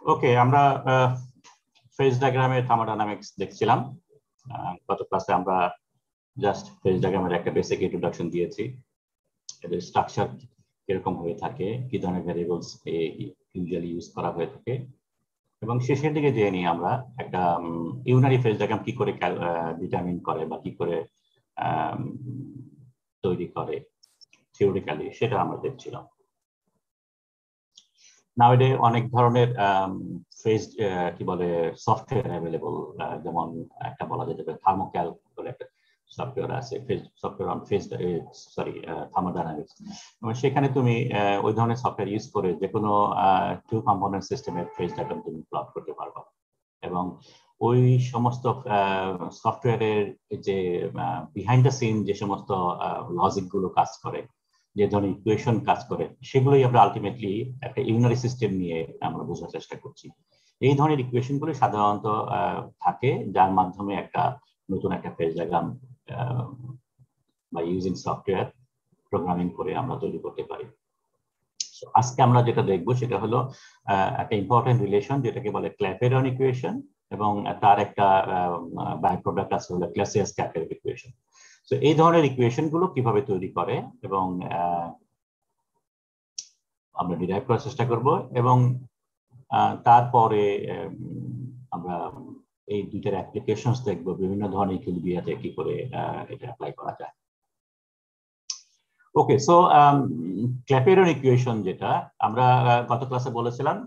ওকে, আমরা ফেজ ডায়াগ্রামের থার্মোডাইনামিক্স দেখছিলাম। গত ক্লাসে আমরা জাস্ট ফেজ ডায়াগ্রামের একটা বেসিক ইন্ট্রোডাকশন দিয়েছি, এদের স্ট্রাকচার কিরকম হয়ে থাকে, কি ধরনের ভ্যারিয়েবলস ইউজুয়ালি ইউজ করা হয়ে থাকে, এবং শেষের দিকে জেনে নিই আমরা একটা ইউনারি ফেজ ডায়াগ্রাম কি করে ডিটারমিন করে বা কি করে তৈরি করে থিওরিটিক্যালি, সেটা আমরা দেখছিলাম। নাওডে অনেক ধরনের ফেজ কি বলে সফটওয়্যার অ্যাভেলেবল, যেমন একটা বলা যেতে পারে থার্মোক্যাল বলে একটা সফটওয়্যার আছে, সফটওয়্যার অন ফেজ থার্মোডাইনামিক্স। সেখানে তুমি ওই ধরনের সফটওয়্যার ইউজ করে যে কোনো টু কম্পোনেন্ট সিস্টেমের ফেজ ডায়াগ্রাম তুমি প্লট করতে পারবা, এবং ওই সমস্ত সফটওয়্যারের যে বিহাইন্ড দ্য সিন যে সমস্ত লজিক গুলো কাজ করে, যে ধরনের ইকুয়েশন কাজ করে, সেগুলোই আমরা আলটিমেটলি একটা ইউনারি সিস্টেম নিয়ে আমরা বোঝার চেষ্টা করছি। এই ধরনের ইকুয়েশন গুলো সাধারণত থাকে, যার মাধ্যমে একটা নতুন একটা ফেজ ডায়াগ্রাম বা ইউজিং সফটওয়্যার প্রোগ্রামিং করে আমরা তৈরি করতে পারি। আজকে আমরা যেটা দেখবো সেটা হলো একটা ইম্পর্টেন্ট রিলেশন, যেটাকে বলে ক্ল্যাপেরন ইকুয়েশন, এবং তার একটা বাই প্রোডাক্ট আছে হলো ক্লাসিয়াস-ক্ল্যাপেরন ইকুয়েশন। তো এই ধরনের ইকুয়েশন গুলো কিভাবে তৈরি করে এবং আমরা ডিরাইভ করার চেষ্টা করব, এবং তারপরে আমরা এই দুইটার অ্যাপ্লিকেশনস দেখবো, বিভিন্ন ধরনের ইকুইলিব্রিয়াতে কি করে এটা অ্যাপ্লাই করা যায়। ওকে, সো ক্ল্যাপেরন ইকুয়েশন যেটা আমরা গত ক্লাসে বলেছিলাম,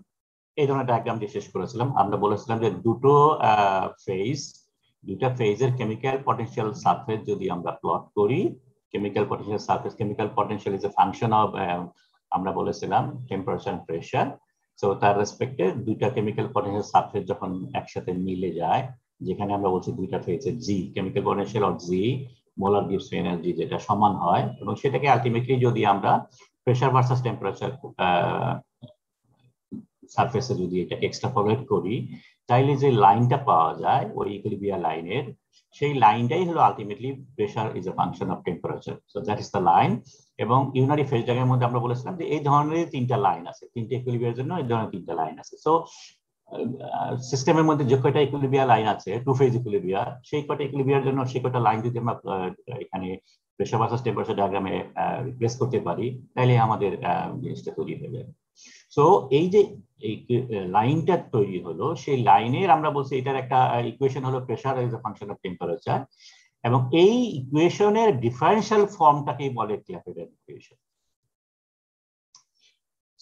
এই ধরনের ডায়াগ্রাম দিয়ে শেষ করেছিলাম। আমরা বলেছিলাম যে দুইটা ফেজের কেমিক্যাল পটেনশিয়াল সারফেস যদি আমরা প্লট করি, chemical potential surface, chemical potential is a function of, আমরা বলেছিলাম, টেম্পারেচার এন্ড প্রেসার। সো তার রেসপেক্টে দুইটা কেমিক্যাল পটেনশিয়াল সারফেস যখন একসাথে মিলে যায়, যেখানে আমরা বলছি দুইটা ফেজের G chemical potential of G molar গিভস এনার্জি যেটা সমান হয়, এবং সেটাকে আলটিমেটলি যদি আমরা প্রেসার ভার্সাস টেম্পারেচার সারফেসে যদি এটাকে এক্সট্রাপোলেট করি, তাইলে যে লাইনটা পাওয়া যায় ওই ইকুইলিব্রিয়াম লাইনের, সেই লাইনটাই হলো ultimately pressure is a function of temperature. So that is the line. এবং ইউনারি ফেজ ডায়াগ্রামের মধ্যে আমরা বলেছিলাম যে এই ধরনের তিনটা লাইন আছে, তিনটা ইকুইলিব্রিয়ামের জন্য এই ধরনের তিনটা লাইন আছে। সো সিস্টেমের মধ্যে যে কয়টা ইকুইলিব্রিয়াম লাইন আছে, টু ফেজ ইকুইলিব্রিয়াম, সেই কয়টা ইকুইলিব্রিয়ামের জন্য সেই কয়টা লাইন যদি আমরা এখানে প্রেসার ভার্সাস টেম্পারেচার ডায়াগ্রামে রিপ্লেস করতে পারি, তাহলে আমাদের জিনিসটা তৈরি হয়ে যাবে। সো এই যে এই লাইনটা তৈরি হলো, সেই লাইনের আমরা বলছি এটার একটা ইকুয়েশন হলো pressure is a function of temperature, এবং এই ইকুয়েশনের ডিফারেন্সিয়াল ফর্মটাকেই বলে ক্ল্যাপেরন ইকুয়েশন।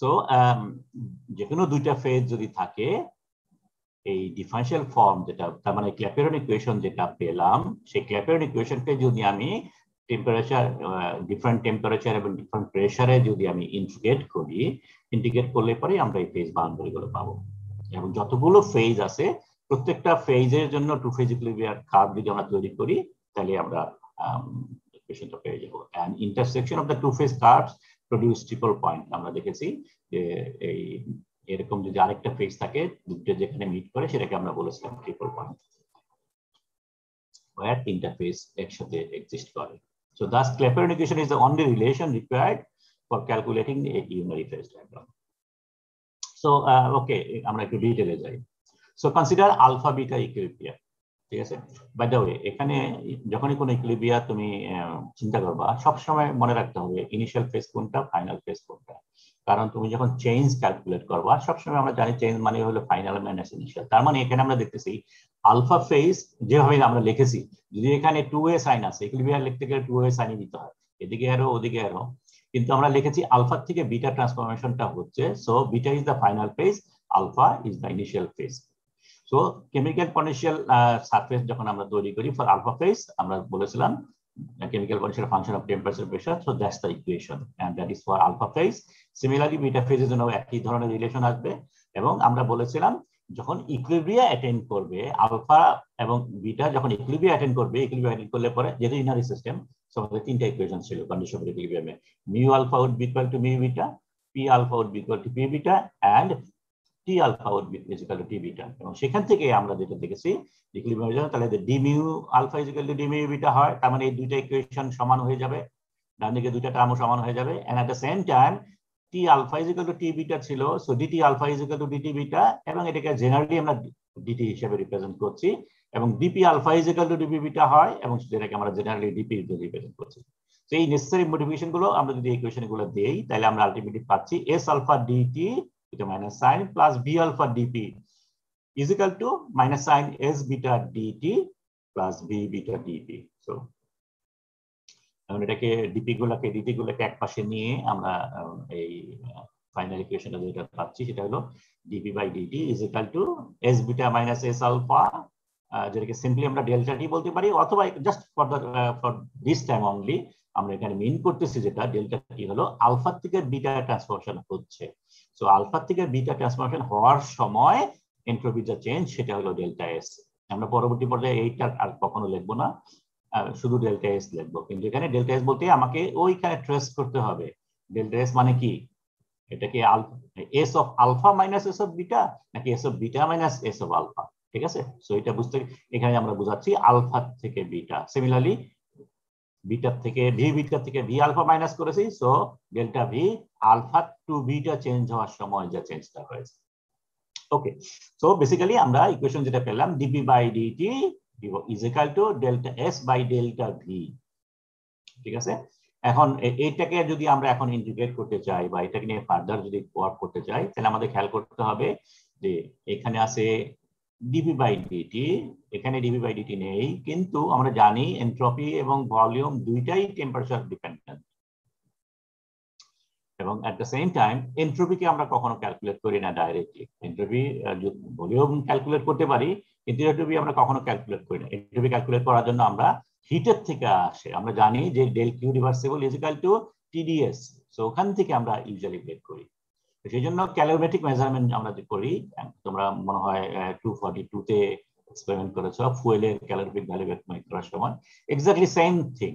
সো যে কোনো দুইটা ফেজ যদি থাকে, এই ডিফারেন্সিয়াল ফর্ম যেটা, তার মানে ক্ল্যাপেরন ইকুয়েশন যেটা পেলাম, সেই ক্ল্যাপেরন ইকুয়েশনকে যদি আমি টেম্পারেচার, ডিফারেন্ট টেম্পারেচার এবং ডিফারেন্ট প্রেসারে যদি আমি ইন্টিগ্রেট করলে পরে আমরা এই ফেজ বাউন্ডারি গুলো পাবো। এবং যতগুলো ফেজ আছে, প্রত্যেকটা ফেজের জন্য টু ফেজ ইকুইলিব্রিয়াম কার্ভ যদি আমরা তৈরি করি, তাহলে আমরা ইকুয়েশনটা পেয়ে যাবো। And intersection of the two phase curves produce triple point. আমরা দেখেছি যে এই এরকম যদি আরেকটা ফেজ থাকে, দুটো যেখানে মিট করে, সেটাকে আমরা বলেছিলাম ট্রিপল পয়েন্ট, where তিনটা ফেজ একসাথে এক্সিস্ট করে। So thus Clapeyron equation is the only relation required for calculating a unary phase diagram. So okay, আমরা একটু ডিটেইলে যাই। So consider alpha beta equilibrium, ঠিক আছে? বাই দ্য ওয়ে, এখানে যখনই কোনো ইকুইলিব্রিয়াম তুমি চিন্তা করবা, সব সময় মনে রাখতে হবে ইনিশিয়াল ফেজ কোনটা, ফাইনাল ফেজ কোনটা। কারণ তুমি যখন চেঞ্জ ক্যালকুলেট করবা, সবসময় আমরা জানি চেঞ্জ মানে হলো ফাইনাল মাইনাস ইনিশিয়াল। তার মানে এখানে আমরা দেখতেছি আলফা ফেজ যেভাবে আমরা লিখেছি, যদি এখানে 2a সাইন আছে, ইকুইলিব্রিয়াম লিখতে গেলে 2a সাইন দিতে হয়, এদিকে অ্যারো ওদিকে অ্যারো, কিন্তু আমরা লিখেছি আলফা থেকে বিটা ট্রান্সফরমেশনটা হচ্ছে, so beta is the final phase, alpha is the initial phase. So chemical potential surface যখন আমরা তৈরি করি ফর আলফা ফেজ, আমরা বলেছিলাম chemical potential function of temperature pressure, so that's the equation and that is for alpha phase. Similarly beta phase এর জন্য একই ধরনের রিলেশন আসবে, এবং আমরা বলেছিলাম যখন ইকুইলিব্রিয়াম অ্যাটেন্ড করবে, আলফা এবং বিটা যখন ইকুইলিব্রিয়াম অ্যাটেন্ড করবে, ইকুইলিব্রিয়াম অ্যাটেন্ড করলে পরে যেহেতু ইনারি সিস্টেম, সো আমাদের তিনটা ইকুয়েশন ছিল কন্ডিশন অফ ইকুইলিব্রিয়ামে, mu alpha would be equal to mu beta, p alpha would be equal to p beta, and t alpha would be equal to t beta। এবং সেখান থেকে আমরা যেটা দেখেছি ইকুইলিব্রিয়ামের জন্য, তাহলে d mu alpha is equal to d mu beta হয়, তার মানে এই দুইটা ইকুয়েশন সমান হয়ে যাবে, ডান দিকে দুইটা টার্মও সমান হয়ে যাবে, and at the same time T alpha is equal to T beta ছিল, so dT alpha is equal to dT beta, এবং এটাকে জেনারেলি আমরা ডিটি হিসেবে রিপ্রেজেন্ট করছি, এবং dP alpha is equal to dP beta হয়, এবং যেটাকে আমরা জেনারেলি ডিপি রিপ্রেজেন্ট করছি। তো এই নেসেসারি মডিফিকেশন গুলো আমরা যদি ইকুয়েশন গুলো দেই, তাহলে আমরা আলটিমেটলি পাচ্ছি এস আলফা ডিটি এটা minus sign plus V alpha DP is equal to minus sign S beta DT plus V beta DP. So এখন এটাকে ডিটি গুলোকে এক পাশে নিয়ে আমরা এই ফাইনাল ইকুয়েশনটা যেটা পাচ্ছি সেটা হলো DP by DT is equal to S beta minus S alpha, যেটাকে সিম্পলি আমরা ডেল্টা টি বলতে পারি, অথবা just for this time only আমরা এখানে মিন করতেছি যেটা ডেল্টা টি হলো আলফা থেকে বিটা ট্রান্সফরমেশন হচ্ছে। সো আলফা থেকে বিটা ট্রান্সফরমেশন হওয়ার সময় এন্ট্রপি যা চেঞ্জ সেটা হলো ডেল্টা এস। আমরা পরবর্তী পর্যায়ে এইটা আর কখনো লিখবো না, শুধু ডেল্টা এস লিখবো, কিন্তু এখানে ডেল্টা এস বলতে আমাকে ওইখানে ট্রেস করতে হবে ডেল্টা এস মানে কি, এটা কি S of alpha minus S of beta নাকি S of beta minus S of alpha, ঠিক আছে? সো এটা বুঝতে এখানে আমরা বোঝাচ্ছি আলফা থেকে বিটা। সিমিলারলি বিটা থেকে ভি আলফা মাইনাস করেছি, so delta V alpha to beta change হওয়ার সময় যা চেঞ্জটা হয়েছে। ওকে, সো বেসিক্যালি আমরা ইকুয়েশন যেটা পেলাম DP by DT is equal to delta S by delta V, ঠিক আছে? এখন এইটাকে যদি আমরা এখন ইন্টিগ্রেট করতে চাই বা এটাকে নিয়ে ফার্দার যদি ওয়ার্ক করতে চাই, তাহলে আমাদের খেয়াল করতে হবে যে এখানে আছে ডিপি বাই ডিটি, এখানে ডিপি বাই ডিটি নেই, কিন্তু আমরা জানি এনট্রপি এবং ভলিউম দুইটাই টেম্পারেচার ডিপেন্ডেন্ট, এবং এট দ্য সেম টাইম এনট্রপিকে আমরা কখনো ক্যালকুলেট করি না ডাইরেক্টলি। এনট্রপি ভলিউম ক্যালকুলেট করতে পারি, কিন্তু এনট্রপি আমরা কখনো ক্যালকুলেট করি না। এনট্রপি ক্যালকুলেট করার জন্য আমরা হিটের থেকে আসে, আমরা জানি যে del Q reversible is equal to TDS, so ওখান থেকে আমরা ইউজুয়ালি বের করি। সেই জন্য ক্যালোরিমেট্রিক মেজারমেন্ট আমরা করি। তোমরা মনে হয় 242 তে এক্সপেরিমেন্ট করেছো ফুয়েলের ক্যালোরিফিক ভ্যালু বের করার সময়, এক্স্যাক্টলি সেম থিং,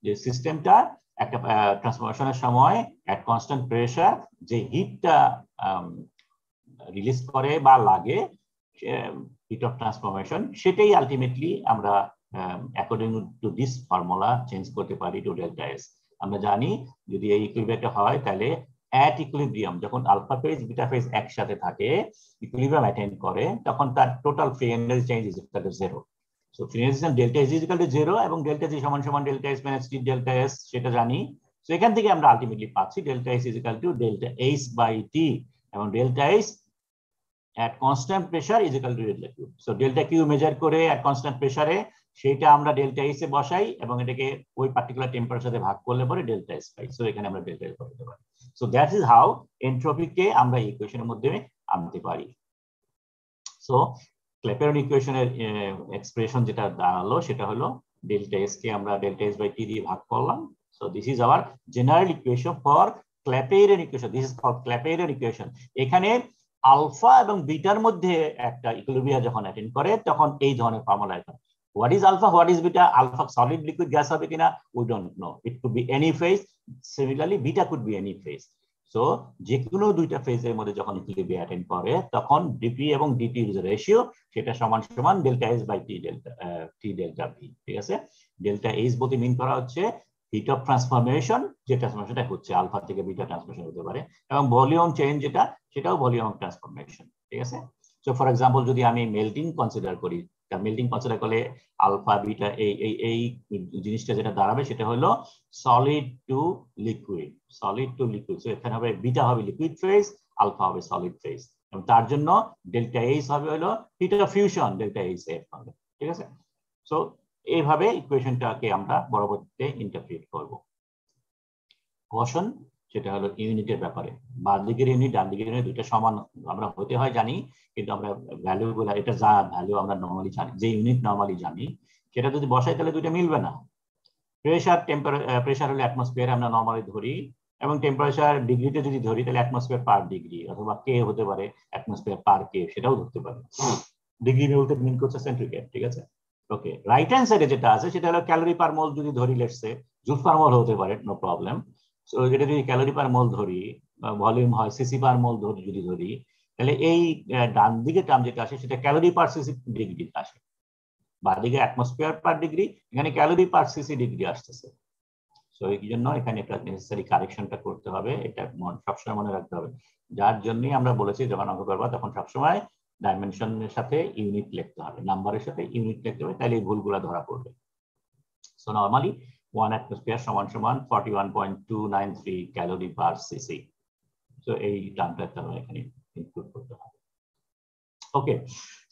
যে সিস্টেমটা একটা ট্রান্সফরমেশনের সময় এট কনস্ট্যান্ট প্রেসার যে হিটটা রিলিজ করে বা লাগে হিট অফ ট্রান্সফরমেশন, সেটাই আলটিমেটলি আমরা according to this formula change করতে পারি টু ডেল্টা এস। আমরা জানি যদি এই ইকুইলিব্রিয়ামটা হয় তাহলে অ্যাট ইকুইলিব্রিয়াম যখন আলফা ফেজ বিটা ফেজ একসাথে থাকে, ইকুইলিব্রিয়াম অ্যাটেইন করে, তখন তার total free energy change is equal to 0। So free energy delta S is equal to 0 এবং ডেল্টা জি সমান সমান delta S minus T delta S, সেটা জানি। সো এখান থেকে আমরা আলটিমেটলি পাচ্ছি delta S is equal to delta H by T, এবং delta H at constant pressure is equal to delta q. So delta q measure করে at constant pressure সেটা আমরা ডেল্টা এইচ এ বসাই এবং এটাকে ওই পার্টিকুলার টেম্পারেচারে ভাগ করলে পরে ডেল্টা এস পাই। সো এখানে আমরা ডেল্টা এস বসাতে পারি। সো দ্যাট ইজ হাউ এনট্রপিকে আমরা ইকুয়েশনের মধ্যে আনতে পারি। সো ক্ল্যাপেরন ইকুয়েশনের এক্সপ্রেশন যেটা দাঁড়ালো সেটা হলো ডেল্টা এস কে আমরা ডেল্টা এস বাই টি দিয়ে ভাগ করলাম। So this is our general equation for Clapeyron equation. This is called Clapeyron equation. এখানে আলফা এবং বিটার মধ্যে একটা ইকুইলিব্রিয়াম যখন অ্যাটেইন করে তখন এই ধরনের ফর্মুলা হয়। What is alpha, what is beta? Alpha solid liquid gas হবে কিনা we don't know, it could be any phase. Similarly beta could be any phase. So যে কোনো দুইটা ফেজের মধ্যে যখন ইকুইলিব্রিয়াম অ্যাটেইন করে তখন ডিপি এবং ডিটি এর রেশিও সেটা সমান সমান delta S by T delta V, ঠিক আছে? ডেল্টা এইচ বলতে মিন করা হচ্ছে হিট অফ ট্রান্সফরমেশন, যে ট্রান্সফরমেশনটা হচ্ছে আলফা থেকে বিটা ট্রান্সফরমেশন হতে পারে, এবং ভলিউম চেঞ্জ যেটা সেটাও ভলিউম অফ ট্রান্সফরমেশন, ঠিক আছে? সো ফর এক্সাম্পল যদি আমি মেল্টিং কনসিডার করি, মেল্টিং কনসিডার করলে আলফা বিটা এই জিনিসটা যেটা দাঁড়াবে সেটা হলো solid to liquid, solid to liquid. So এখানে হবে বিটা হবে লিকুইড ফেজ, আলফা হবে সলিড ফেজ, এবং তার জন্য ডেল্টা এইচ হবে হলো heat of fusion, delta H F হবে, ঠিক আছে? সো এইভাবে ইকুয়েশনটাকে আমরা পরবর্তীতে ইন্টারপ্রিট করব। কোশ্চেন সেটা হলো ইউনিটের ব্যাপারে, বাম দিকের ইউনিট ডান দিকের ইউনিট দুইটা সমান আমরা হতে হয় জানি, কিন্তু আমরা ভ্যালুগুলো এটা যা ভ্যালু আমরা নরমালি জানি, যে ইউনিট নরমালি জানি সেটা যদি বসাই তাহলে দুইটা মিলবে না। প্রেসার হলো অ্যাটমসফিয়ার আমরা নরমালি ধরি, এবং টেম্পারেচার ডিগ্রিতে যদি ধরি তাহলে অ্যাটমসফিয়ার পার ডিগ্রি, অথবা কে হতে পারে অ্যাটমসফিয়ার পার কে, সেটাও ধরতে পারে। ডিগ্রি বলতে মিন করছে সেন্টিগ্রেড, ঠিক আছে? ওকে, রাইট হ্যান্ড সাইডে যেটা আছে সেটা হলো ক্যালোরি পার মোল যদি ধরি, লেটস সে জুল পার মোল হতে পারে, নো প্রবলেম। সো এটা যদি ক্যালোরি পার মোল ধরি, ভলিউম হয় সিসি পার মোল যদি ধরি, তাহলে এই ডান দিকে টার্ম যেটা আসে সেটা ক্যালোরি পার সিসি ডিগ্রি আসে, বাঁ দিকে অ্যাটমসফিয়ার পার ডিগ্রি, এখানে ক্যালোরি পার সিসি ডিগ্রি আসতেছে। সো এই জন্য এখানে একটা নেসেসারি কারেকশনটা করতে হবে, এটা সবসময় মনে রাখতে হবে। যার জন্যই আমরা বলেছি যখন অঙ্ক করবা তখন সবসময় ডাইমেনশনের সাথে ইউনিট লিখতে হবে, নাম্বারের সাথে ইউনিট লিখতে হবে, তাহলে এই ভুলগুলো ধরা পড়বে। সো নরমালি 1 atmosphere সমান সমান 41.293 ক্যালোরি পার সিসি। সো এই টার্মটা আমরা এখানে ইনক্লুড করতে হবে। ওকে,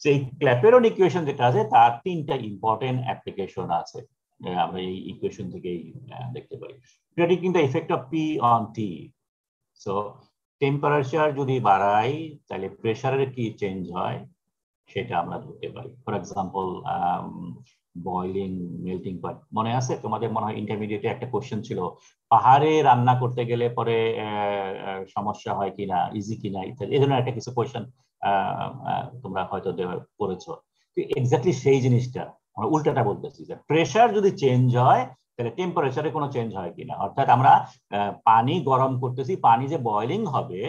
সো এই ক্ল্যাপেরন ইকুয়েশন যেটা আছে তার তিনটা ইম্পর্টেন্ট অ্যাপ্লিকেশন আছে, আমরা এই ইকুয়েশন থেকেই দেখতে পাই। Predicting the effect of P on T. So temperature যদি বাড়াই তাহলে প্রেসারের কি চেঞ্জ হয় সেটা আমরা ধরতে পারি। For example boiling, melting point মনে আছে তোমাদের? মনে হয় ইন্টারমিডিয়েটে একটা কোশ্চেন ছিল, পাহাড়ে রান্না করতে গেলে পরে সমস্যা হয় কিনা, ইজি কিনা ইত্যাদি, এই ধরনের একটা কিছু কোশ্চেন তোমরা হয়তো পড়েছো। এক্স্যাক্টলি সেই জিনিসটা আমরা উল্টাটা বলতেছি, যে প্রেসার যদি চেঞ্জ হয় তাহলে টেম্পারেচারে কোনো চেঞ্জ হয় কিনা। অর্থাৎ আমরা পানি গরম করতেছি, পানি যে বয়লিং হবে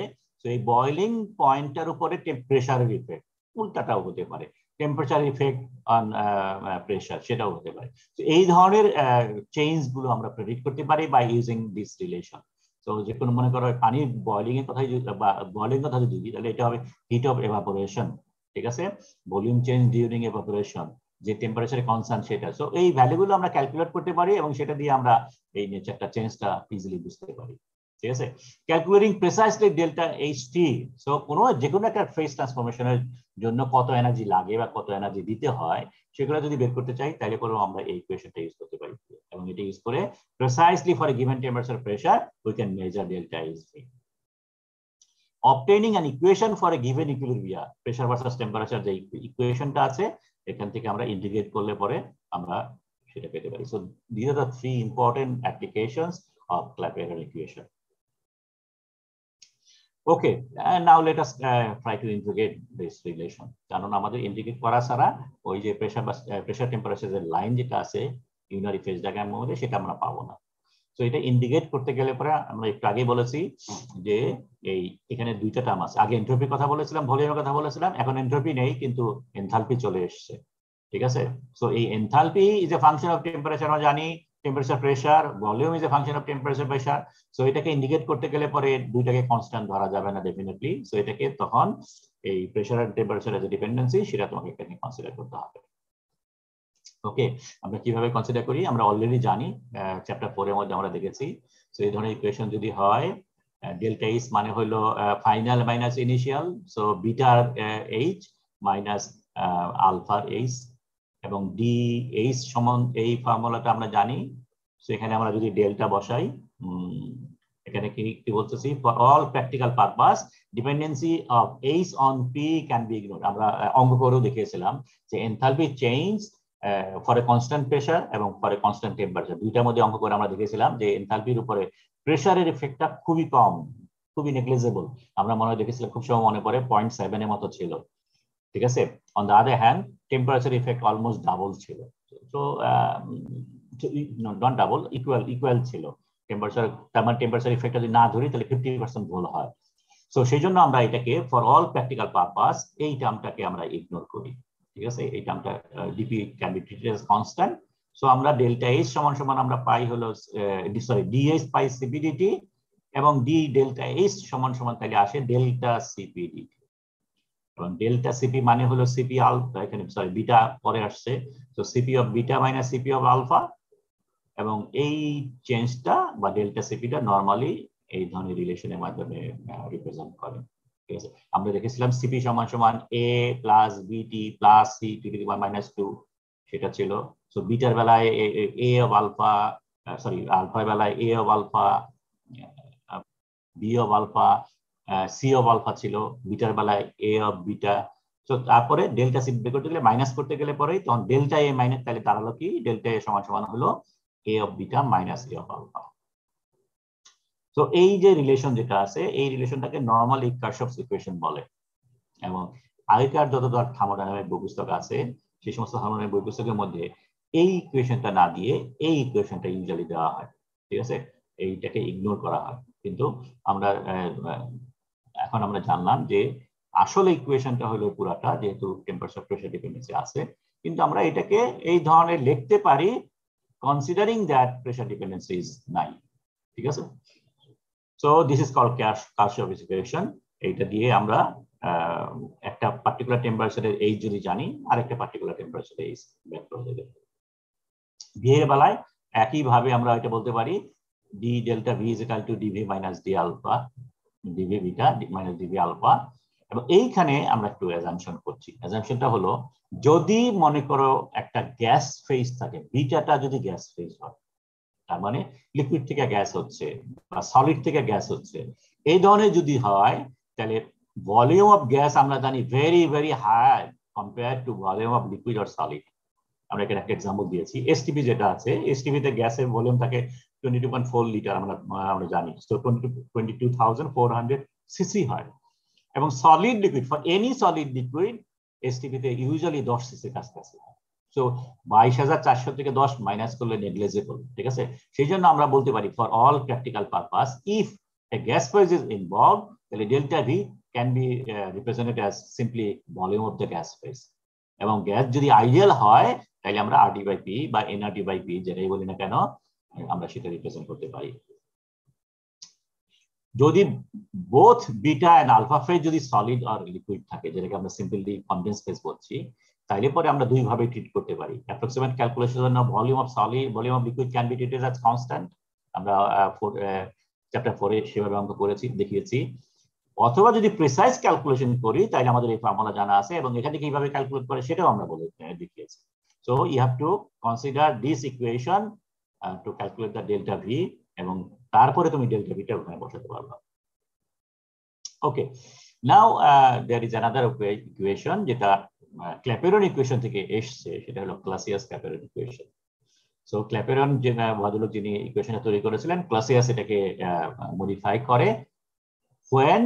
তো এই বয়লিং পয়েন্টটার উপরে প্রেসারের ইফেক্ট, উল্টাটাও হতে পারে, টেম্পারেচার ইফেক্ট অন প্রেসার সেটাও হতে পারে। তো এই ধরনের চেঞ্জ গুলো আমরা প্রেডিক্ট করতে পারি বাই ইউজিং দিস রিলেশন। তো যে কোনো মনে করো পানির বয়লিং এর কথাই বা বয়লিং কথা যদি দিই তাহলে এটা হবে হিট অফ এভাপোরেশন, ঠিক আছে, ভলিউম চেঞ্জ ডিউরিং এভাপোরেশন, যে টেম্পারেচার কনস্ট্যান্ট সেটা। সো এই ভ্যালুগুলো আমরা ক্যালকুলেট করতে পারি এবং সেটা দিয়ে আমরা এই নেচারটা চেঞ্জটা ইজিলি বুঝতে পারি, ঠিক আছে। Calculating precisely delta HT, so যে কোনো একটা ফেজ ট্রান্সফরমেশনের জন্য কত এনার্জি লাগে বা কত এনার্জি দিতে হয় সেগুলো যদি বের করতে চাই তাহলে পরেও আমরা এই ইকুয়েশনটা ইউজ করতে পারি, এবং এটা ইউজ করে precisely for a given temperature pressure we can measure delta HT. obtaining an equation for a given equilibria, pressure versus temperature যে ইকুয়েশনটা আছে এখান থেকে আমরা ইন্টিগ্রেট করলে পরে আমরা সেটা পেতে পারি। So these are the three important applications of Clapeyron equation. Okay, and now let us try to integrate this relation. কারণ আমাদের ইন্টিগ্রেট করা ছাড়া ওই যে প্রেসার টেম্পারেচারের লাইন যেটা আছে ইউনারি ফেজ ডায়াগ্রামের মধ্যে সেটা আমরা পাবো না। তো এটা ইন্ডিকেট করতে গেলে পরে আমরা একটু আগে বলেছি যে এই এখানে দুইটা টার্ম আছে, আগে এনট্রপির কথা বলেছিলাম, ভলিউমের কথা বলেছিলাম, এখন এনট্রপি নেই কিন্তু এনথালপি চলে এসেছে, ঠিক আছে। সো এই enthalpy is a function of temperature, আমরা জানি temperature pressure, volume is a function of temperature pressure. So এটাকে ইন্ডিকেট করতে গেলে পরে দুইটাকে কনস্ট্যান্ট ধরা যাবে না ডেফিনেটলি। সো এটাকে তখন এই প্রেসার আর টেম্পারেচার এজ এ ডিপেন্ডেন্সি সেটা তোমাকে এখানে কনসিডার করতে হবে। ওকে, আমরা কিভাবে কনসিডার করি আমরা অলরেডি জানি, চ্যাপ্টার 4 এর মধ্যে আমরা দেখেছি। সো এই ধরনের ইকুয়েশন যদি হয় ডেল্টা এইচ মানে হলো final minus initial, so bitter H minus আলফার এইচ, এবং ডি এইচ সমান এই ফর্মুলাটা আমরা জানি। সো এখানে আমরা যদি ডেল্টা বসাই, এখানে কি বলতেছি, for all practical purpose dependency of H on P can be ignored. আমরা অঙ্ক করেও দেখিয়েছিলাম যে enthalpy change for a constant pressure এবং ফর এ কনস্ট্যান্ট টেম্পারেচার, দুইটার মধ্যে অঙ্ক করে আমরা দেখেছিলাম যে এনথালপির উপরে প্রেসারের এফেক্টটা খুবই কম, খুবই নেগলিজেবল। আমরা মনে হয় দেখেছিলাম, খুব সময় মনে পড়ে 0.7 এর মতো ছিল, ঠিক আছে। On the other hand temperature effect almost double ছিল, তো নট ডাবল, ইকুয়াল ছিল টেম্পারেচার। তার মানে টেম্পারেচার ইফেক্ট যদি না ধরি তাহলে 50% ভুল হয়। সো সেই জন্য আমরা এটাকে ফর অল প্র্যাকটিক্যাল পারপাস এই টার্মটাকে আমরা ইগনোর করি, ঠিক আছে। এই টার্মটা dP can be treated as constant. So আমরা ডেল্টা এইচ সমান সমান আমরা পাই হলো সরি ডিএইচ পাই সিপিডিটি, এবং ডি ডেল্টা এইচ সমান সমান তাহলে আসে ডেল্টা সিপিডিটি, এবং ডেল্টা সিপি মানে হলো সিপি আলফা, এখানে সরি বিটা পরে আসছে, তো CP of beta minus CP of alpha, এবং এই চেঞ্জটা বা ডেল্টা সিপিটা নরমালি এই ধরনের রিলেশনের মাধ্যমে রিপ্রেজেন্ট করে, ঠিক আছে। আমরা দেখেছিলাম সিপি সমান সমান এ প্লাস বিটি প্লাস সি টু দি পাওয়ার -2 সেটা ছিল। সো বিটার বেলায় এ অফ আলফা, সরি আলফার বেলায় A of alpha, B of alpha, C of alpha ছিল, বিটার বেলায় এ অফ বিটা। তো তারপরে ডেল্টা সি বের করতে গেলে মাইনাস করতে গেলে পরেই তখন ডেল্টা এ মাইনাস, তাহলে দাঁড়ালো কি ডেল্টা এ সমান সমান হলো A of beta minus A of alpha. তো এই যে রিলেশন যেটা আছে এই রিলেশনটাকে নরমালি কারশফস ইকুয়েশন বলে, এবং আগেকার যত থার্মোডাইনামিক বই পুস্তক আছে সেই সমস্ত থার্মোডাইনামিক বই পুস্তকের মধ্যে এই ইকুয়েশনটা না দিয়ে এই ইকুয়েশনটা ইউজুয়ালি দেওয়া হয়, ঠিক আছে, এইটাকে ইগনোর করা হয়। কিন্তু আমরা এখন আমরা জানলাম যে আসলে ইকুয়েশনটা হলো পুরাটা, যেহেতু টেম্পারেচার প্রেসার ডিপেন্ডেন্সি আছে, কিন্তু আমরা এটাকে এই ধরনের লিখতে পারি considering that pressure dependency is none. ঠিক আছে? So this is called Kirchhoff's equation. এইটা দিয়ে আমরা একটা পার্টিকুলার টেম্পারেচারের এইচ যদি জানি আর একটা পার্টিকুলার টেম্পারেচারের এইচ বের করে দেব। ভি এর বেলায় একই ভাবে আমরা এটা বলতে পারি d delta v is equal to dv minus d alpha, dv beta minus dv alpha। এবং এইখানে আমরা একটু অ্যাজাম্পশন করছি। অ্যাজাম্পশনটা হলো যদি মনে করো একটা গ্যাস ফেজ থাকে, বিটাটা যদি গ্যাস ফেজ হয়, তার মানে লিকুইড থেকে গ্যাস হচ্ছে বা সলিড থেকে গ্যাস হচ্ছে, এই ধরনের যদি হয় তাহলে ভলিউম অফ গ্যাস আমরা জানি very very high compare to volume of liquid or solid. আমরা এখানে একটা এক্সাম্পল দিয়েছি, এসটিপি যেটা আছে, এসটিপি তে গ্যাসের ভলিউম থাকে 22.4 লিটার আমরা জানি, তো 22,400 সিসি হয়। এবং solid liquid, for any solid liquid STP তে ইউজুয়ালি 10 সিসি কাছাকাছি। সো 22,400 থেকে 10 মাইনাস করলে নেগলিজেবল, ঠিক আছে? সেই জন্য আমরা বলতে পারি for all practical purpose if a gas phase is involved তাহলে delta V can be represented as simply volume of the gas phase. এবং গ্যাস যদি আইডিয়াল হয় তাহলে আমরা আরটি বাই পি বা এনআরটি বাই পি যেটাই বলি না কেন আমরা সেটা রিপ্রেজেন্ট করতে পারি। যদি both beta and alpha phase যদি সলিড আর লিকুইড থাকে, যেটাকে আমরা সিম্পলি কনডেন্স ফেজ বলছি, তাইলে পরে আমরা দুই ভাবে ট্রিট করতে পারি। অ্যাপ্রক্সিমেট ক্যালকুলেশনের জন্য volume of solid, volume of liquid can be treated as constant, আমরা চ্যাপ্টার 4 এ সেভাবে অঙ্ক করেছি, দেখিয়েছি। অথবা যদি প্রিসাইজ ক্যালকুলেশন করি তাহলে আমাদের এই ফর্মুলা জানা আছে এবং এখানে কিভাবে ক্যালকুলেট করে সেটাও আমরা বলে দেখিয়েছি। So you have to consider this equation to calculate the delta V, এবং তারপরে তুমি ডেল্টা ভিটা ওখানে বসাতে পারবা। Okay, now there is another equation যেটা ক্ল্যাপেরন ইকুয়েশন থেকে এসছে, সেটা হলো ক্লাসিয়াস-ক্ল্যাপেরন ইকুয়েশন। সো ক্ল্যাপেরন যে ভদ্রলোক যিনি ইকুয়েশনটা তৈরি করেছিলেন, ক্লাসিয়াস এটাকে মডিফাই করে when